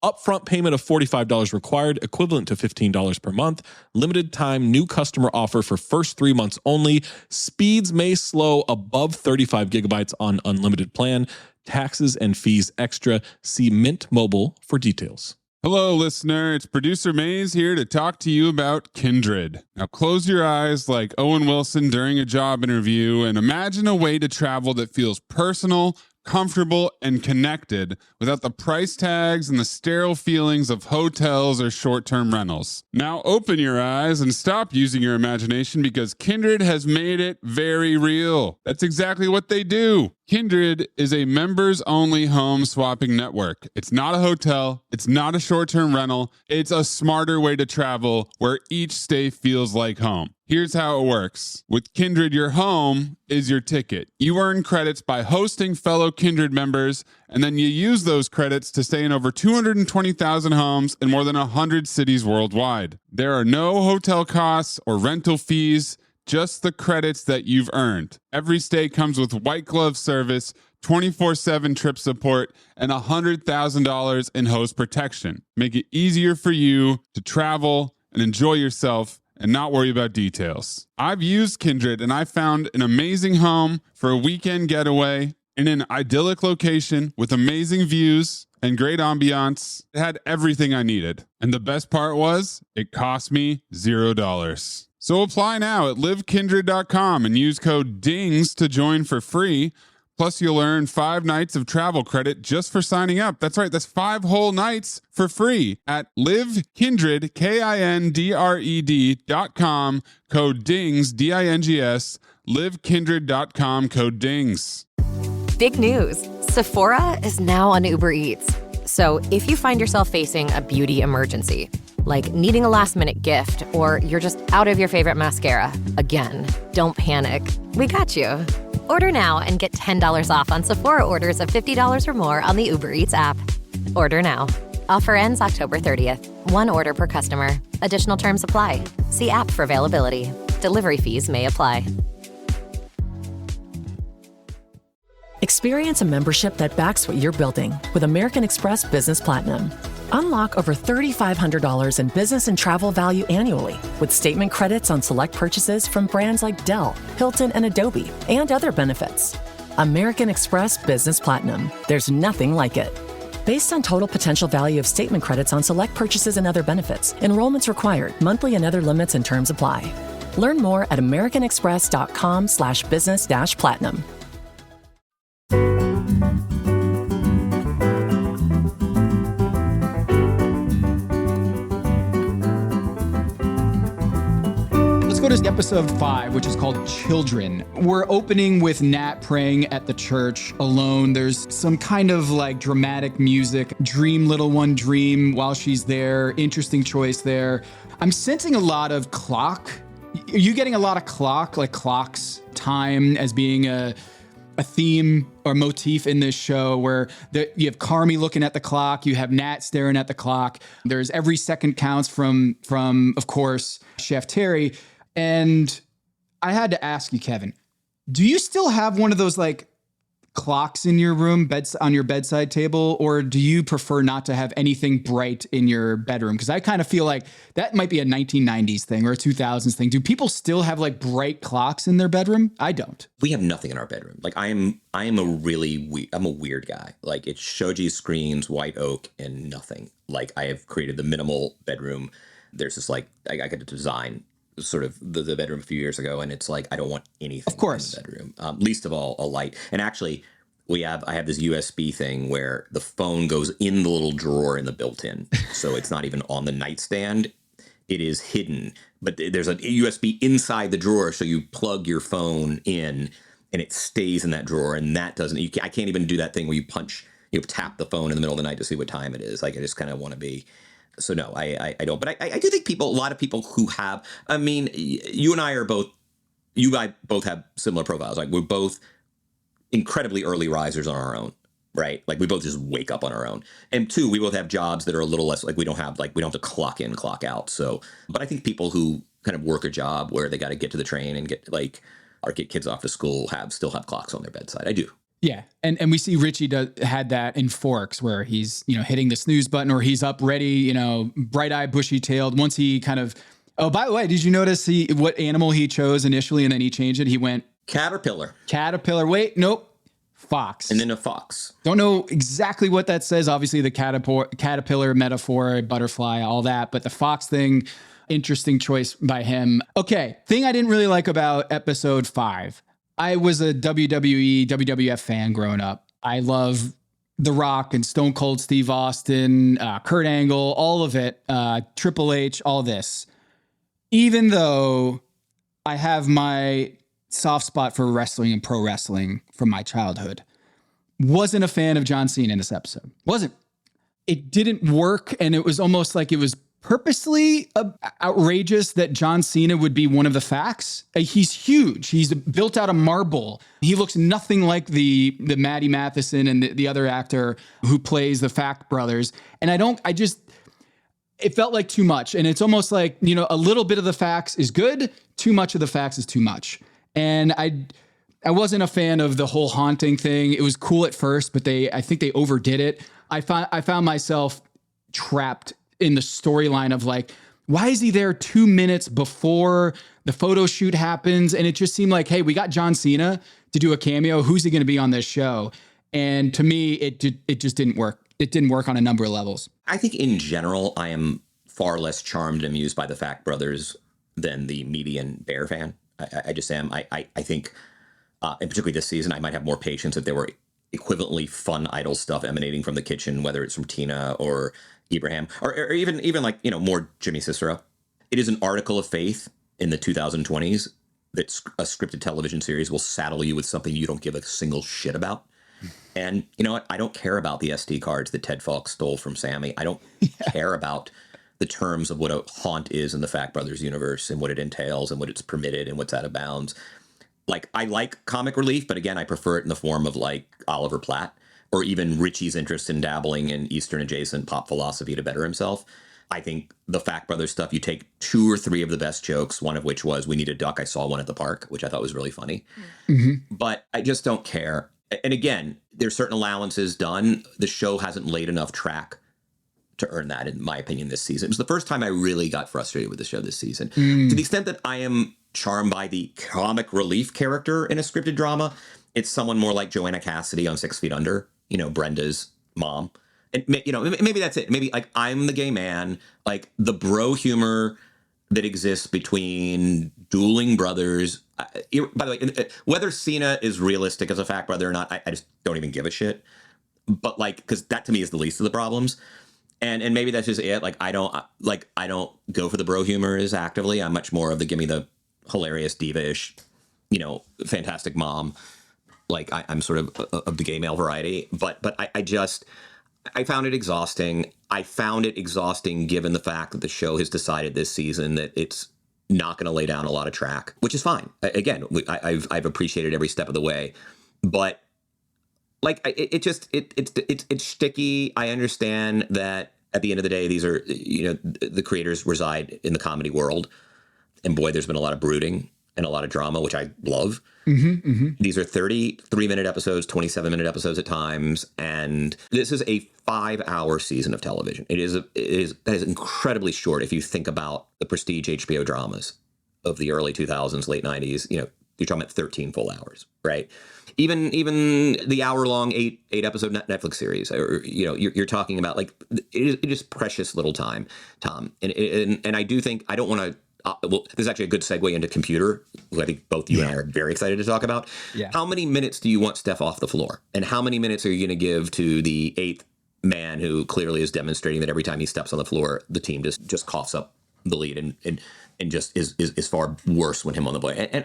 Upfront payment of $45 required, equivalent to $15 per month. Limited time new customer offer for first 3 months only. Speeds may slow above 35 gigabytes on unlimited plan. Taxes and fees extra. See Mint Mobile for details. Hello, listener. It's Producer Maze here to talk to you about Kindred. Now, close your eyes like Owen Wilson during a job interview and imagine a way to travel that feels personal, comfortable, and connected without the price tags and the sterile feelings of hotels or short-term rentals. Now open your eyes and stop using your imagination because Kindred has made it very real. That's exactly what they do. Kindred is a members-only home swapping network. It's not a hotel. It's not a short-term rental. It's a smarter way to travel where each stay feels like home. Here's how it works. With Kindred, your home is your ticket. You earn credits by hosting fellow Kindred members, and then you use those credits to stay in over 220,000 homes in more than 100 cities worldwide. There are no hotel costs or rental fees, just the credits that you've earned. Every stay comes with white glove service, 24/7 trip support, and $100,000 in host protection. Make it easier for you to travel and enjoy yourself and not worry about details. I've used Kindred and I found an amazing home for a weekend getaway in an idyllic location with amazing views and great ambiance. It had everything I needed. And the best part was, it cost me $0. So apply now at livekindred.com and use code DINGS to join for free. Plus, you'll earn 5 nights of travel credit just for signing up. That's right, that's 5 whole nights for free at livekindred, KINDRED.com, code DINGS, DINGS, livekindred.com, code DINGS. Big news. Sephora is now on Uber Eats. So if you find yourself facing a beauty emergency, like needing a last-minute gift, or you're just out of your favorite mascara, again, don't panic. We got you. Order now and get $10 off on Sephora orders of $50 or more on the Uber Eats app. Order now. Offer ends October 30th. 1 order per customer. Additional terms apply. See app for availability. Delivery fees may apply. Experience a membership that backs what you're building with American Express Business Platinum. Unlock over $3,500 in business and travel value annually with statement credits on select purchases from brands like Dell, Hilton, and Adobe, and other benefits. American Express Business Platinum. There's nothing like it. Based on total potential value of statement credits on select purchases and other benefits, enrollments required, monthly and other limits and terms apply. Learn more at americanexpress.com/business-platinum. Let's go to episode 5, which is called Children. We're opening with Nat praying at the church alone. There's some kind of like dramatic music. Dream, little one, dream while she's there. Interesting choice there. I'm sensing a lot of clock. Are you getting a lot of clock, like clocks, time as being a theme or motif in this show where you have Carmy looking at the clock, you have Nat staring at the clock. There's every second counts from of course, Chef Terry. And I had to ask you, Kevin, do you still have one of those like clocks in your room, on your bedside table, or do you prefer not to have anything bright in your bedroom? Because I kind of feel like that might be a 1990s thing or a 2000s thing. Do people still have like bright clocks in their bedroom? I don't. We have nothing in our bedroom. Like I'm a weird guy. Like it's shoji screens, white oak, and nothing. Like I have created the minimal bedroom. There's this like I got to design sort of the bedroom a few years ago, and it's like I don't want anything of course in the bedroom. Least of all a light. And actually, I have this USB thing where the phone goes in the little drawer in the built-in, so it's not even on the nightstand. It is hidden, but there's a USB inside the drawer, so you plug your phone in, and it stays in that drawer. And that doesn't. I can't even do that thing where you tap the phone in the middle of the night to see what time it is. Like I just kind of want to be. So no, I don't. But I do think a lot of people who have, I mean, you and I both have similar profiles. Like we're both incredibly early risers on our own, right? Like we both just wake up on our own. And 2, we both have jobs that are a little less, like we don't have to clock in, clock out. So, but I think people who kind of work a job where they got to get to the train and get kids off to school still have clocks on their bedside. I do. Yeah. And we see Richie had that in Forks where he's, hitting the snooze button or he's up ready, bright-eyed, bushy-tailed. Once he kind of, oh, by the way, did you notice what animal he chose initially and then he changed it? He went Caterpillar. Wait, nope. Fox. And then a fox. Don't know exactly what that says. Obviously the caterpillar metaphor, butterfly, all that. But the fox thing, interesting choice by him. Okay. Thing I didn't really like about episode 5. I was a WWE, WWF fan growing up. I love The Rock and Stone Cold Steve Austin, Kurt Angle, all of it, Triple H, all this. Even though I have my soft spot for wrestling and pro wrestling from my childhood, wasn't a fan of John Cena in this episode. Wasn't. It didn't work, and it was almost like it was purposely outrageous that John Cena would be one of the facts. He's huge. He's built out of marble. He looks nothing like the Maddie Matheson and the other actor who plays the Fact brothers. And it felt like too much. And it's almost like, a little bit of the facts is good. Too much of the facts is too much. And I wasn't a fan of the whole haunting thing. It was cool at first, but I think they overdid it. I found myself trapped in the storyline of like, why is he there 2 minutes before the photo shoot happens? And it just seemed like, hey, we got John Cena to do a cameo. Who's he going to be on this show? And to me, it just didn't work. It didn't work on a number of levels. I think in general, I am far less charmed and amused by the Fact brothers than the median Bear fan. I just am. I think, and particularly this season, I might have more patience if there were equivalently fun, idle stuff emanating from the kitchen, whether it's from Tina or Ibrahim, or even like, more Jimmy Cicero. It is an article of faith in the 2020s that a scripted television series will saddle you with something you don't give a single shit about. And you know what? I don't care about the SD cards that Ted Falk stole from Sammy. I don't care about the terms of what a haunt is in the Fact Brothers universe and what it entails and what it's permitted and what's out of bounds. Like, I like comic relief, but again, I prefer it in the form of like Oliver Platt, or even Richie's interest in dabbling in Eastern adjacent pop philosophy to better himself. I think the Fact Brothers stuff, you take 2 or 3 of the best jokes, one of which was, we need a duck, I saw one at the park, which I thought was really funny. Mm-hmm. But I just don't care. And again, there's certain allowances done. The show hasn't laid enough track to earn that, in my opinion, this season. It was the first time I really got frustrated with the show this season. To the extent that I am charmed by the comic relief character in a scripted drama, it's someone more like Joanna Cassidy on 6 Feet Under, Brenda's mom. And, maybe that's it. Maybe like I'm the gay man, like the bro humor that exists between dueling brothers. By the way, whether Cena is realistic as a Fact brother or not, I just don't even give a shit. But like, because that to me is the least of the problems. And maybe that's just it. Like, I don't go for the bro humor as actively. I'm much more of the give me the hilarious diva-ish, fantastic mom. Like I'm sort of the gay male variety, but I found it exhausting. I found it exhausting given the fact that the show has decided this season that it's not going to lay down a lot of track, which is fine. Again, I've appreciated every step of the way, but like it's sticky. I understand that at the end of the day, these are the creators reside in the comedy world, and boy, there's been a lot of brooding and a lot of drama, which I love. Mm-hmm, mm-hmm. These are 33-minute episodes, 27-minute episodes at times, and this is a 5-hour season of television. That is incredibly short if you think about the prestige HBO dramas of the early 2000s, late 90s. You're talking about 13 full hours, right? Even the hour-long 8-episode Netflix series, or you're talking about like it is precious little time, Tom. And I do think I don't want to. Well, this is actually a good segue into computer, who I think both you and I are very excited to talk about. Yeah. How many minutes do you want Steph off the floor? And how many minutes are you going to give to the 8th man who clearly is demonstrating that every time he steps on the floor, the team just coughs up the lead and just is far worse when him on the play. And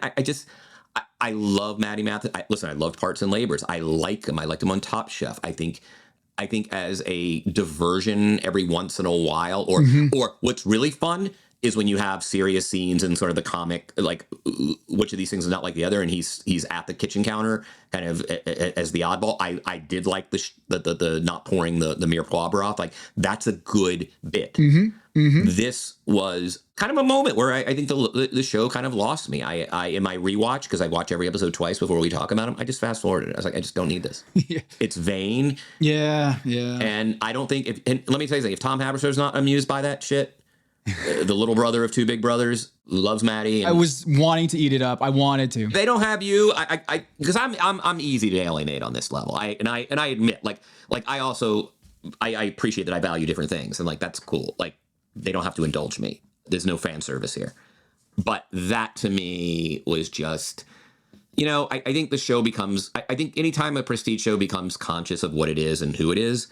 I love Maddie Matheson. Listen, I loved Parts and Labors. I like him. I liked him on Top Chef. I think as a diversion every once in a while, or what's really fun is when you have serious scenes and sort of the comic, like which of these things is not like the other, and he's at the kitchen counter kind of as the oddball. I did like the not pouring the mirepoix broth. Like that's a good bit. Mm-hmm. Mm-hmm. This was kind of a moment where I think the show kind of lost me. I in my rewatch, because I watch every episode twice before we talk about them, I just fast forwarded it. I was like, I just don't need this. Yeah. It's vain. Yeah. And I don't think and let me tell you something, if Tom Haberstad's not amused by that shit, the little brother of 2 big brothers loves Maddie. I was wanting to eat it up. I wanted to. They don't have you. I because I'm easy to alienate on this level. I admit, like I also I appreciate that I value different things, and like that's cool. Like they don't have to indulge me. There's no fan service here. But that to me was just I think the show becomes, I think anytime a prestige show becomes conscious of what it is and who it is,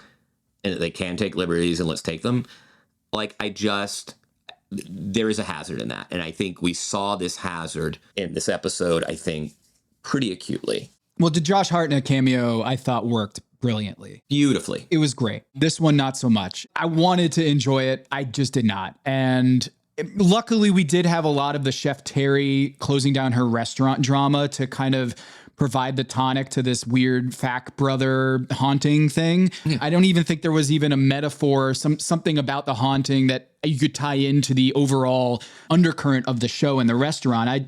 and that they can take liberties and let's take them, there is a hazard in that. And I think we saw this hazard in this episode, I think, pretty acutely. Well, the Josh Hartnett cameo, I thought, worked brilliantly. Beautifully. It was great. This one, not so much. I wanted to enjoy it. I just did not. And luckily, we did have a lot of the Chef Terry closing down her restaurant drama to kind of provide the tonic to this weird Fack brother haunting thing. I don't even think there was even a metaphor, something about the haunting that you could tie into the overall undercurrent of the show in the restaurant.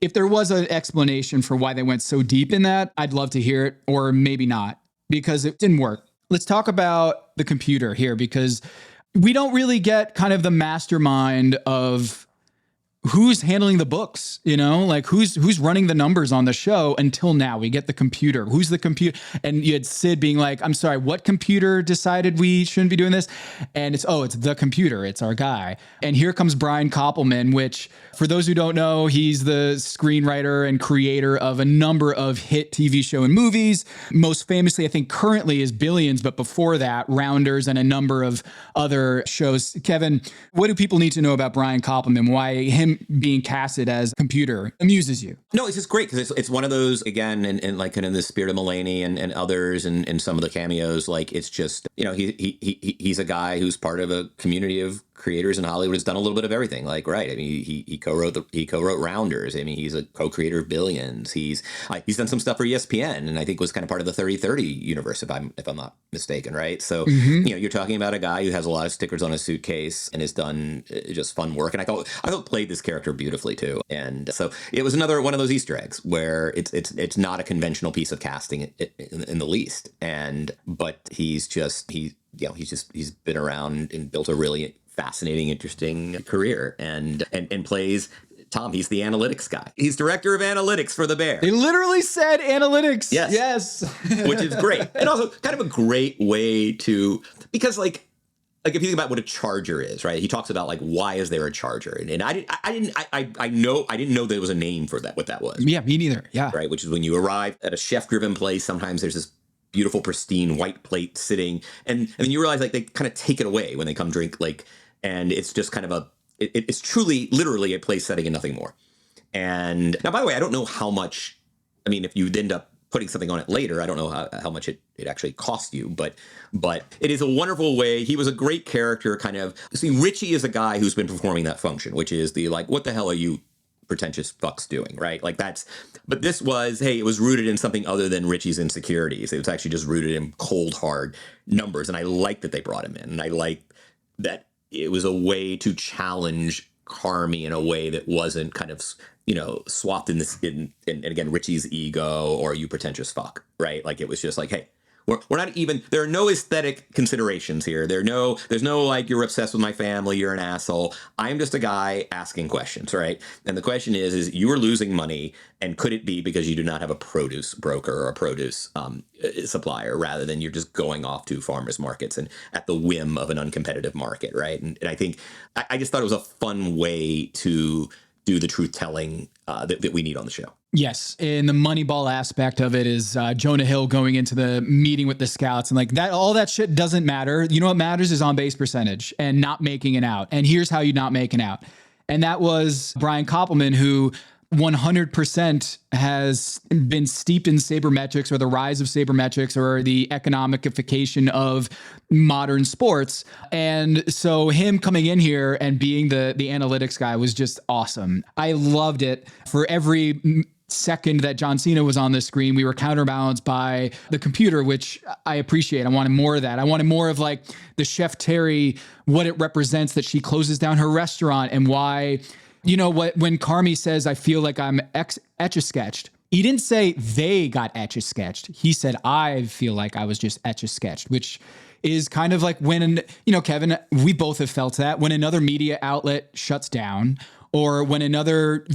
If there was an explanation for why they went so deep in that, I'd love to hear it, or maybe not, because it didn't work. Let's talk about the computer here, because we don't really get kind of the mastermind of who's handling the books, who's running the numbers on the show until now. We get the computer. Who's the computer? And you had Sid being like, I'm sorry, what computer decided we shouldn't be doing this? And it's the computer. It's our guy. And here comes Brian Koppelman, which, for those who don't know, he's the screenwriter and creator of a number of hit TV show and movies. Most famously, I think currently is Billions, but before that, Rounders and a number of other shows. Kevin, what do people need to know about Brian Koppelman? Why him being casted as computer amuses you? No, it's just great because it's one of those, again, and like in the spirit of Mulaney and others and some of the cameos, like it's just, he's a guy who's part of a community of creators in Hollywood, has done a little bit of everything. Like, right. I mean, he co-wrote Rounders. I mean, he's a co-creator of Billions. He's done some stuff for ESPN, and I think was kind of part of the 30/30 universe, if I'm not mistaken, right? So, you're talking about a guy who has a lot of stickers on his suitcase and has done just fun work. And I thought played this character beautifully too. And so it was another one of those Easter eggs where it's not a conventional piece of casting in the least. But he's been around and built a really fascinating, interesting career and plays Tom. He's the analytics guy. He's director of analytics for the Bear. They literally said analytics. Yes. Which is great. And also kind of a great way to, because like if you think about what a charger is, right? He talks about like, why is there a charger? And I didn't know there was a name for that, what that was. Yeah, me neither. Yeah. Right. Which is when you arrive at a chef driven place, sometimes there's this beautiful, pristine white plate sitting. And then you realize like they kind of take it away when they come drink, like, and it's just kind of it's truly, literally a place setting and nothing more. And now, by the way, I don't know how much, I mean, if you end up putting something on it later, I don't know how much it actually cost you, but it is a wonderful way. He was a great character, kind of. See, Richie is a guy who's been performing that function, which is the like, what the hell are you pretentious fucks doing, right? Like but this was, hey, it was rooted in something other than Richie's insecurities. It was actually just rooted in cold, hard numbers. And I like that they brought him in. And I like that it was a way to challenge Carmy in a way that wasn't kind of, swapped in again, Richie's ego or you pretentious fuck, right? Like it was just like, hey, we're not even, there are no aesthetic considerations here. There's no like, you're obsessed with my family, you're an asshole. I'm just a guy asking questions, right? And the question is you are losing money, and could it be because you do not have a produce broker or a produce supplier, rather than you're just going off to farmers markets and at the whim of an uncompetitive market, right? And I think, I just thought it was a fun way to do the truth telling that we need on the show. Yes. And the Moneyball aspect of it is Jonah Hill going into the meeting with the scouts and like that, all that shit doesn't matter. You know what matters is on base percentage and not making it out. And here's how you not make it out. And that was Brian Koppelman, who 100% has been steeped in sabermetrics or the rise of sabermetrics or the economicification of modern sports. And so him coming in here and being the analytics guy was just awesome. I loved it. For every second that John Cena was on the screen, we were counterbalanced by the computer, which I appreciate. I wanted more of that. I wanted more of like the Chef Terry, what it represents that she closes down her restaurant and why. When Carmy says, I feel like I'm etch-a-sketched, he didn't say they got etch-a-sketched. He said, I feel like I was just etch-a-sketched, which is kind of like when, Kevin, we both have felt that when another media outlet shuts down or when another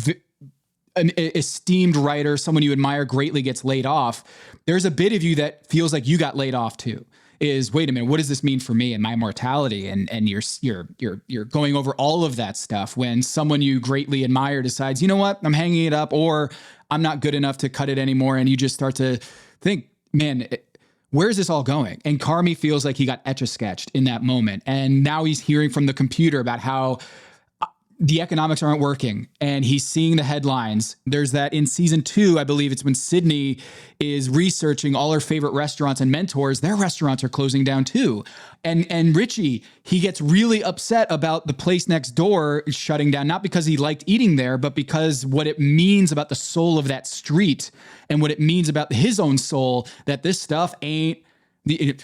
an esteemed writer, someone you admire greatly gets laid off, there's a bit of you that feels like you got laid off too. Is wait a minute, what does this mean for me and my mortality? And you're going over all of that stuff when someone you greatly admire decides, you know what, I'm hanging it up, or I'm not good enough to cut it anymore. And you just start to think, man, where's this all going? And Carmy feels like he got etch-a-sketched in that moment. And now he's hearing from the computer about how the economics aren't working, and he's seeing the headlines. There's that in season 2, I believe it's when Sydney is researching all her favorite restaurants and mentors. Their restaurants are closing down too. And Richie, he gets really upset about the place next door shutting down, not because he liked eating there, but because what it means about the soul of that street and what it means about his own soul, that this stuff ain't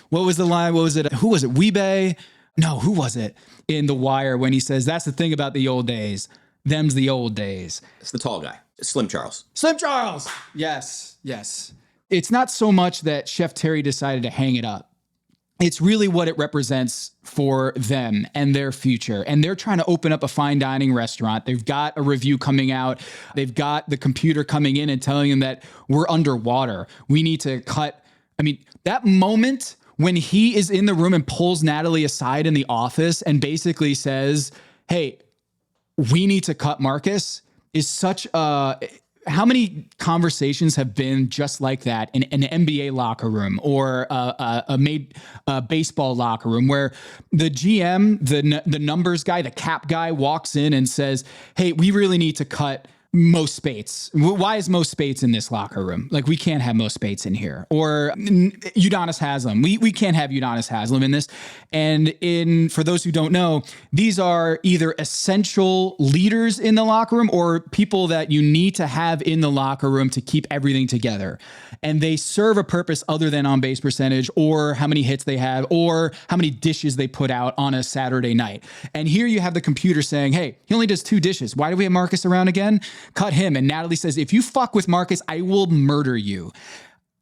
what was the line? What was it? Who was it? Weebay? No, who was it in The Wire when he says, that's the thing about the old days. Them's the old days. It's the tall guy, Slim Charles. Slim Charles! Yes, yes. It's not so much that Chef Terry decided to hang it up. It's really what it represents for them and their future. And they're trying to open up a fine dining restaurant. They've got a review coming out. They've got the computer coming in and telling them that we're underwater. We need to cut. I mean, that moment when he is in the room and pulls Natalie aside in the office and basically says, hey, we need to cut Marcus, is such a... How many conversations have been just like that in an NBA locker room or a baseball locker room where the GM, the numbers guy, the cap guy walks in and says, hey, we really need to cut Mo Spates. Why is Mo Spates in this locker room? Like, we can't have Mo Spates in here. Or Udonis Haslem. We can't have Udonis Haslem in this. And for those who don't know, these are either essential leaders in the locker room or people that you need to have in the locker room to keep everything together. And they serve a purpose other than on base percentage or how many hits they have or how many dishes they put out on a Saturday night. And here you have the computer saying, hey, he only does 2 dishes. Why do we have Marcus around again? Cut him. And Natalie says, if you fuck with Marcus, I will murder you.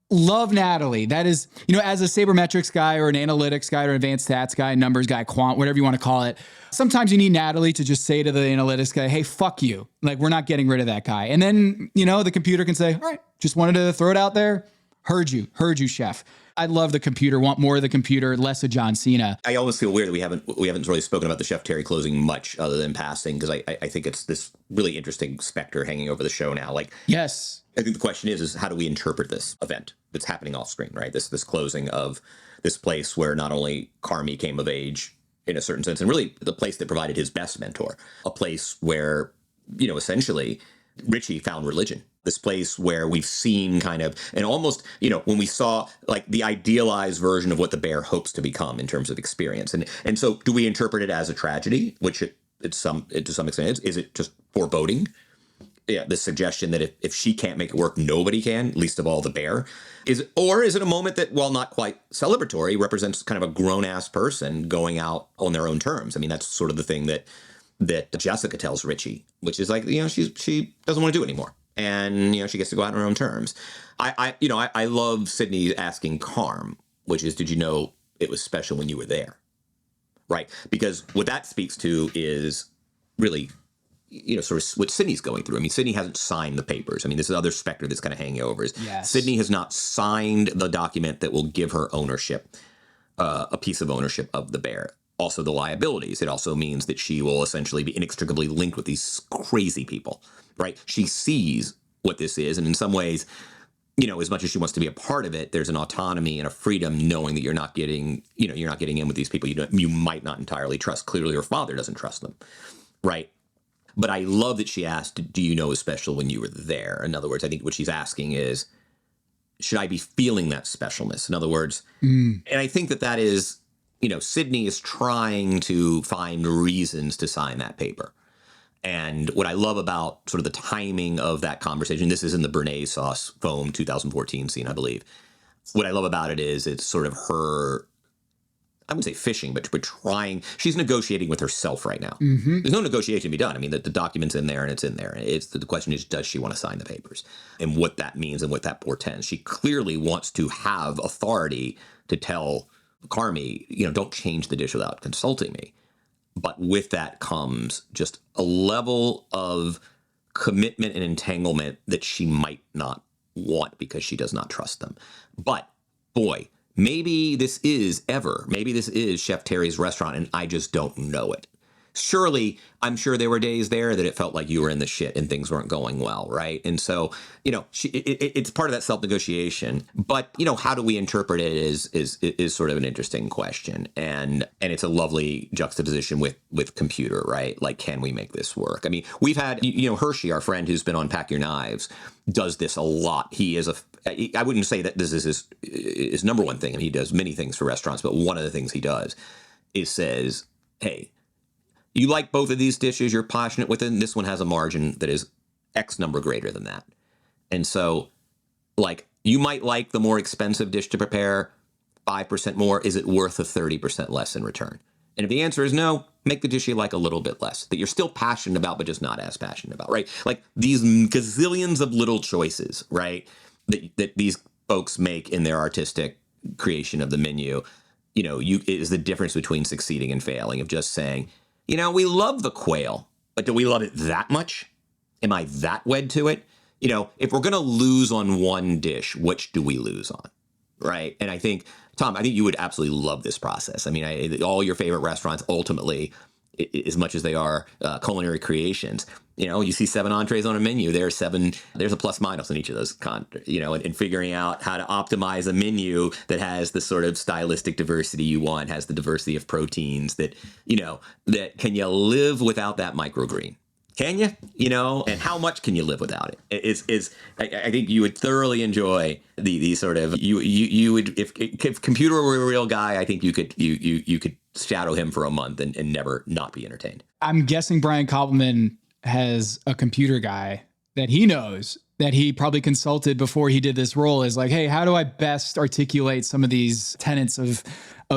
Love Natalie. That is, as a sabermetrics guy or an analytics guy or advanced stats guy, numbers guy, quant, whatever you want to call it. Sometimes you need Natalie to just say to the analytics guy, hey, fuck you. Like, we're not getting rid of that guy. And then, the computer can say, all right, just wanted to throw it out there. Heard you, chef. I love the computer, want more of the computer, less of John Cena. I almost feel weird that we haven't really spoken about the Chef Terry closing much other than passing, because I think it's this really interesting specter hanging over the show now. Like, yes, I think the question is how do we interpret this event that's happening off screen, right? This closing of this place where not only Carmy came of age in a certain sense, and really the place that provided his best mentor, a place where, essentially Richie found religion. This place where we've seen kind of, and almost, when we saw like the idealized version of what the bear hopes to become in terms of experience. And so do we interpret it as a tragedy, which to some extent is it just foreboding? Yeah, the suggestion that if she can't make it work, nobody can, least of all the bear. Is it a moment that, while not quite celebratory, represents kind of a grown-ass person going out on their own terms? I mean, that's sort of the thing that Jessica tells Richie, which is like, she doesn't want to do it anymore. And, she gets to go out on her own terms. I love Sydney asking Carm, which is, did you know it was special when you were there? Right. Because what that speaks to is really, sort of what Sydney's going through. I mean, Sydney hasn't signed the papers. I mean, this is other specter that's kind of hanging over. Yes. Sydney has not signed the document that will give her ownership, a piece of ownership of the bear. Also the liabilities. It also means that she will essentially be inextricably linked with these crazy people, right? She sees what this is. And in some ways, as much as she wants to be a part of it, there's an autonomy and a freedom knowing that you're not getting in with these people you might not entirely trust. Clearly her father doesn't trust them, right? But I love that she asked, do you know it was special when you were there? In other words, I think what she's asking is, should I be feeling that specialness? In other words, and I think that is, Sydney is trying to find reasons to sign that paper. And what I love about sort of the timing of that conversation, this is in the Bernays sauce foam 2014 scene, I believe. What I love about it is it's sort of her, I wouldn't say fishing, but trying, she's negotiating with herself right now. Mm-hmm. There's no negotiation to be done. I mean, the document's in there and it's in there. The question is, does she want to sign the papers? And what that means and what that portends. She clearly wants to have authority to tell Carmy, don't change the dish without consulting me. But with that comes just a level of commitment and entanglement that she might not want because she does not trust them. But boy, maybe this is Chef Terry's restaurant and I just don't know it. surely, I'm sure there were days there that it felt like you were in the shit and things weren't going well, right? And so, it's part of that self-negotiation. But, how do we interpret it is sort of an interesting question. And it's a lovely juxtaposition with computer, right? Like, can we make this work? I mean, we've had, Hershey, our friend who's been on Pack Your Knives, does this a lot. He is I wouldn't say that this is his number one thing, and he does many things for restaurants, but one of the things he does is says, hey, you like both of these dishes, you're passionate with it, and this one has a margin that is X number greater than that. And so, like, you might like the more expensive dish to prepare 5% more. Is it worth a 30% less in return? And if the answer is no, make the dish you like a little bit less, that you're still passionate about, but just not as passionate about, right? Like these gazillions of little choices, right, that these folks make in their artistic creation of the menu, is the difference between succeeding and failing, of just saying, we love the quail, but do we love it that much? Am I that wed to it? If we're going to lose on one dish, which do we lose on? Right. And I think, Tom, you would absolutely love this process. I mean, all your favorite restaurants, ultimately, as much as they are culinary creations, you see 7 entrees on a menu. There's a plus minus on each of those, and figuring out how to optimize a menu that has the sort of stylistic diversity you want, has the diversity of proteins that can you live without that microgreen? Can you? And how much can you live without it? I think you would thoroughly enjoy the sort of you would if computer were a real guy. I think you could shadow him for a month and never not be entertained. I'm guessing Brian Koppelman has a computer guy that he knows, that he probably consulted before he did this role, is like, hey, how do I best articulate some of these tenets of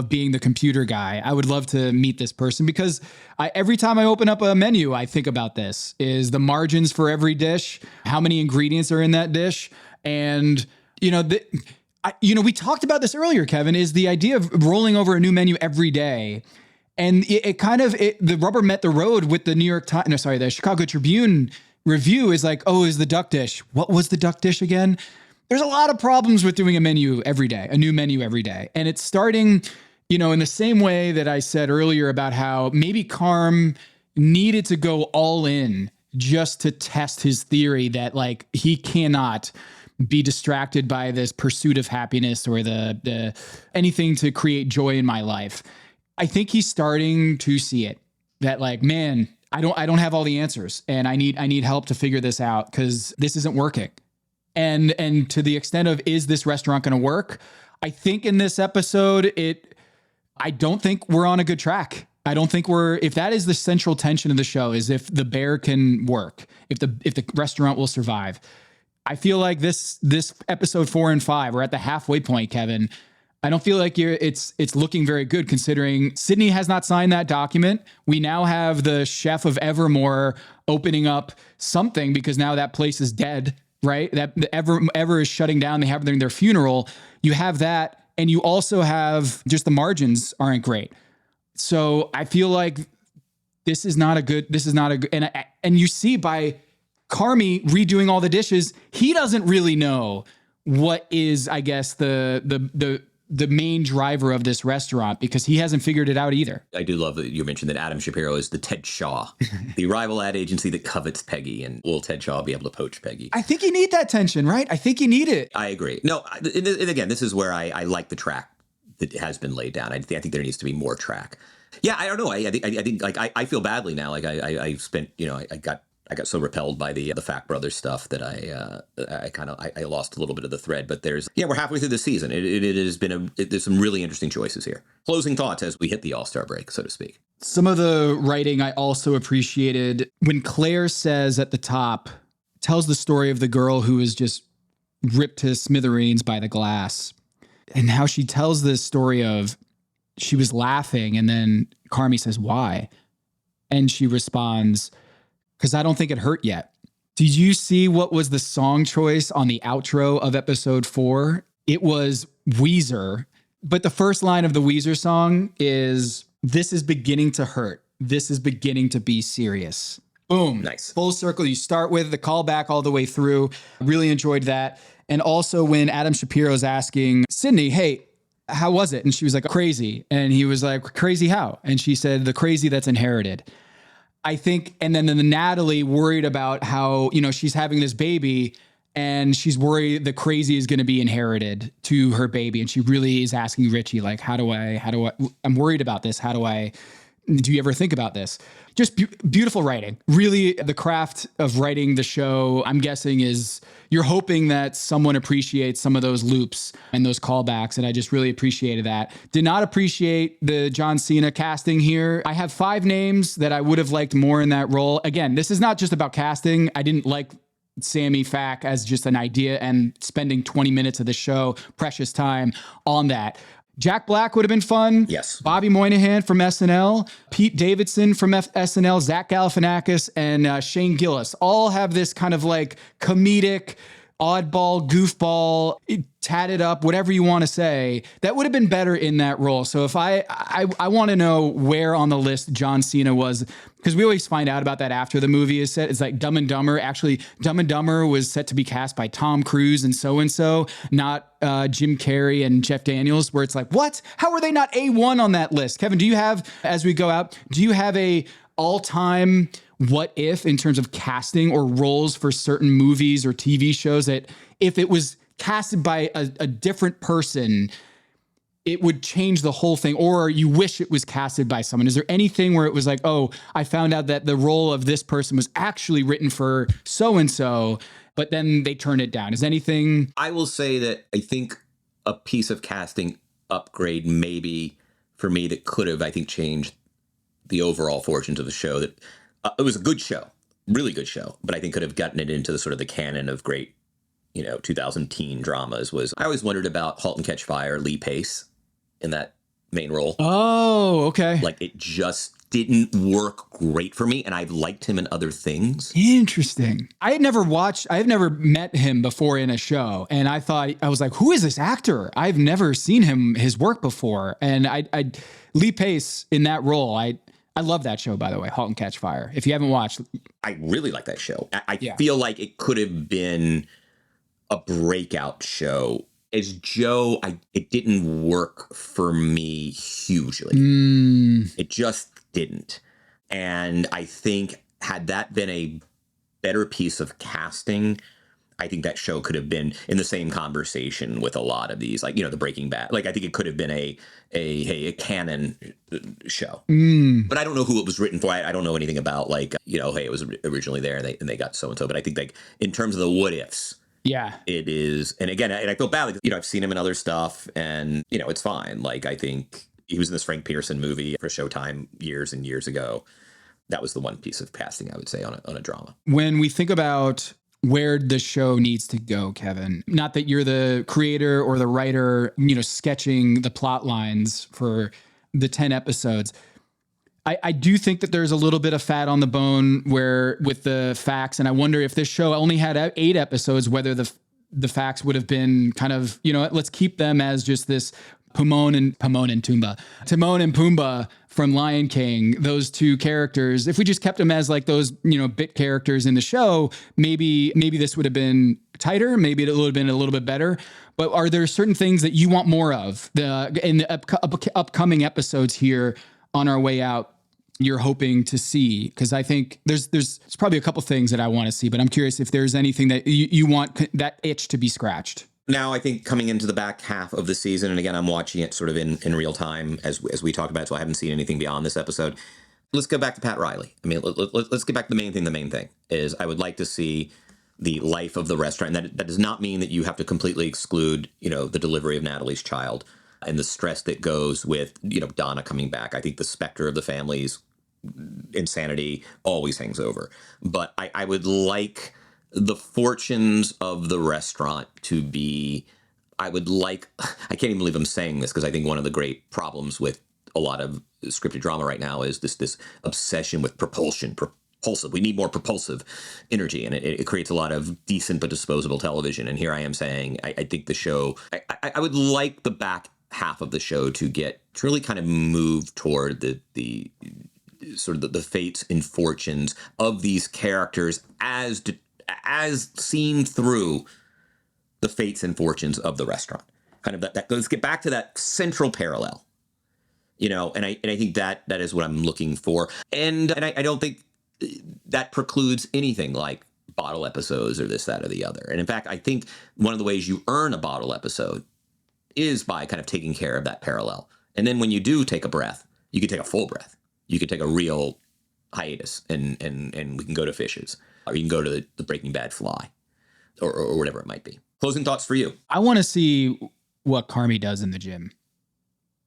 being the computer guy? I would love to meet this person, because every time I open up a menu, I think about this, is the margins for every dish, how many ingredients are in that dish. And, we talked about this earlier, Kevin, is the idea of rolling over a new menu every day. And the rubber met the road with the the Chicago Tribune review is like, oh, is the duck dish. What was the duck dish again? There's a lot of problems with doing a menu every day, a new menu every day. And it's starting, in the same way that I said earlier about how maybe Carm needed to go all in just to test his theory that, like, he cannot be distracted by this pursuit of happiness or the anything to create joy in my life. I think he's starting to see it, that, like, man, I don't have all the answers, and I need help to figure this out, because this isn't working. And to the extent of, is this restaurant going to work? I think in this episode, I don't think we're on a good track. I don't think if that is the central tension of the show, is if the bear can work, if the restaurant will survive. I feel like this episode 4 and 5, we're at the halfway point, Kevin. I don't feel like it's looking very good, considering Sydney has not signed that document. We now have the chef of Evermore opening up something, because now that place is dead, right? That Ever is shutting down. They have their funeral. You have that, and you also have just the margins aren't great. So I feel like this is not a good, and you see by Carmy redoing all the dishes, he doesn't really know what is, I guess, the main driver of this restaurant, because he hasn't figured it out either. I do love that you mentioned that Adam Shapiro is the Ted Shaw, the rival ad agency that covets Peggy, and will Ted Shaw be able to poach Peggy? I think you need that tension, right? I think you need it. I agree. No, and again, this is where I like the track that has been laid down. I think there needs to be more track. Yeah, I don't know. I think like I feel badly now. Like I spent, I got so repelled by the Fact Brothers stuff that I lost a little bit of the thread. But we're halfway through the season. It has been there's some really interesting choices here. Closing thoughts as we hit the All-Star break, so to speak. Some of the writing I also appreciated when Claire says at the top, tells the story of the girl who was just ripped to smithereens by the glass, and how she tells this story of she was laughing, and then Carmy says, why? And she responds, because I don't think it hurt yet. Did you see what was the song choice on the outro of episode 4? It was Weezer. But the first line of the Weezer song is, this is beginning to hurt. This is beginning to be serious. Boom. Nice. Full circle. You start with the callback all the way through. Really enjoyed that. And also when Adam Shapiro's asking Sydney, hey, how was it? And she was like, crazy. And he was like, crazy how? And she said, the crazy that's inherited. I think, and then the Natalie worried about how, she's having this baby and she's worried the crazy is going to be inherited to her baby. And she really is asking Richie, like, I'm worried about this. Do you ever think about this? Just beautiful writing. Really, the craft of writing the show, I'm guessing, is you're hoping that someone appreciates some of those loops and those callbacks. And I just really appreciated that. Did not appreciate the John Cena casting here. I have 5 names that I would have liked more in that role. Again, this is not just about casting. I didn't like Sammy Fack as just an idea and spending 20 minutes of the show, precious time on that. Jack Black would have been fun. Yes. Bobby Moynihan from SNL, Pete Davidson from SNL, Zach Galifianakis, and Shane Gillis all have this kind of like comedic, oddball, goofball, tatted up, whatever you want to say. That would have been better in that role. So if I want to know where on the list John Cena was, because we always find out about that after the movie is set. It's like Dumb and Dumber. Actually, Dumb and Dumber was set to be cast by Tom Cruise and so, not Jim Carrey and Jeff Daniels, where it's like, what? How are they not A1 on that list? Kevin, do you have, as we go out, do you have a all-time what if in terms of casting or roles for certain movies or TV shows that if it was casted by a different person, it would change the whole thing, or you wish it was casted by someone? Is there anything where it was like, oh, I found out that the role of this person was actually written for so-and-so, but then they turned it down? Is anything? I will say that I think a piece of casting upgrade maybe for me that could have, I think, changed the overall fortunes of the show. That it was a good show, really good show, but I think could have gotten it into the sort of the canon of great, 2000 teen dramas. Was I always wondered about *Halt and Catch Fire*, Lee Pace in that main role. Oh, okay. Like it just didn't work great for me, and I've liked him in other things. Interesting. I had never met him before in a show, and I was like, who is this actor? I've never seen his work before. And Lee Pace in that role, I love that show, by the way, *Halt and Catch Fire*. If you haven't watched, I really like that show. I feel like it could have been a breakout show. As Joe, it didn't work for me hugely. It just didn't. And I think had that been a better piece of casting, I think that show could have been in the same conversation with a lot of these, like, the Breaking Bad. Like, I think it could have been a canon show. But I don't know who it was written for. I don't know anything about, like, hey, it was originally there and they got so-and-so. But I think, like, in terms of the what ifs, yeah, it is. And again, I feel badly, I've seen him in other stuff and, it's fine. Like, I think he was in this Frank Pearson movie for Showtime years and years ago. That was the one piece of casting, I would say, on a drama. When we think about where the show needs to go, Kevin, not that you're the creator or the writer, sketching the plot lines for the 10 episodes, I do think that there's a little bit of fat on the bone with the facts. And I wonder if this show only had 8 episodes, whether the facts would have been kind of, let's keep them as just this Timon and Pumbaa from Lion King, those two characters. If we just kept them as like those, bit characters in the show, maybe this would have been tighter. Maybe it would have been a little bit better. But are there certain things that you want more of in the upcoming episodes here on our way out? You're hoping to see? Because I think there's probably a couple things that I want to see, but I'm curious if there's anything that you want that itch to be scratched. Now, I think coming into the back half of the season, and again, I'm watching it sort of in real time as we talk about it, so I haven't seen anything beyond this episode. Let's go back to Pat Riley. I mean, let's get back to the main thing. The main thing is I would like to see the life of the restaurant. And that does not mean that you have to completely exclude, the delivery of Natalie's child and the stress that goes with, Donna coming back. I think the specter of the family's insanity always hangs over. But I would like the fortunes of the restaurant to be, I can't even believe I'm saying this, because I think one of the great problems with a lot of scripted drama right now is this obsession with propulsive. We need more propulsive energy, and it creates a lot of decent but disposable television. And here I am saying, I think the show, I would like the back half of the show to really kind of move toward the sort of the fates and fortunes of these characters as seen through the fates and fortunes of the restaurant. Kind of that let's get back to that central parallel, and I think that is what I'm looking for. And I don't think that precludes anything like bottle episodes or this, that, or the other. And in fact, I think one of the ways you earn a bottle episode is by kind of taking care of that parallel. And then when you do take a breath, you can take a full breath. You can take a real hiatus and we can go to fishes, or you can go to the Breaking Bad fly or whatever it might be. Closing thoughts for you. I want to see what Carmy does in the gym.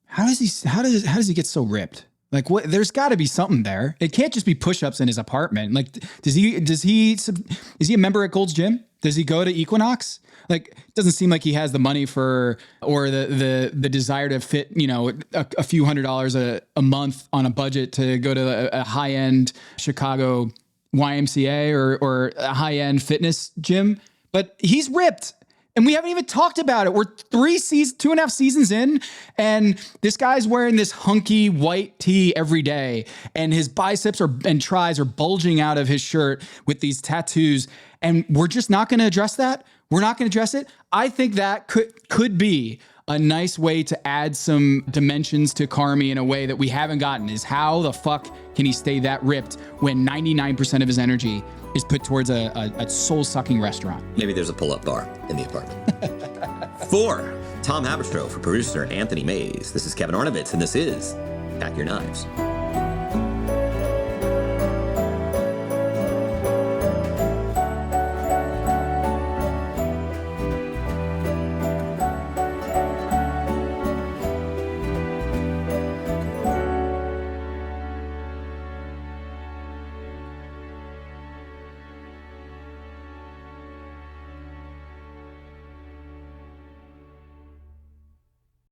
How does he get so ripped? Like, what? There's got to be something there. It can't just be push-ups in his apartment. Like, is he a member at Gold's Gym? Does he go to Equinox? Like, it doesn't seem like he has the money for, or the desire to fit, a few $100s a month on a budget to go to a high-end Chicago YMCA or a high-end fitness gym. But he's ripped. And we haven't even talked about it. We're 2.5 seasons in, and this guy's wearing this hunky white tee every day, and his biceps and tries are bulging out of his shirt with these tattoos. And we're just not going to address that. We're not going to address it. I think that could be a nice way to add some dimensions to Carmy in a way that we haven't gotten, is how the fuck can he stay that ripped when 99% of his energy is put towards a soul-sucking restaurant? Maybe there's a pull-up bar in the apartment. For Tom Haberstroh, for producer Anthony Mays, this is Kevin Arnovitz, and this is Pack Your Knives.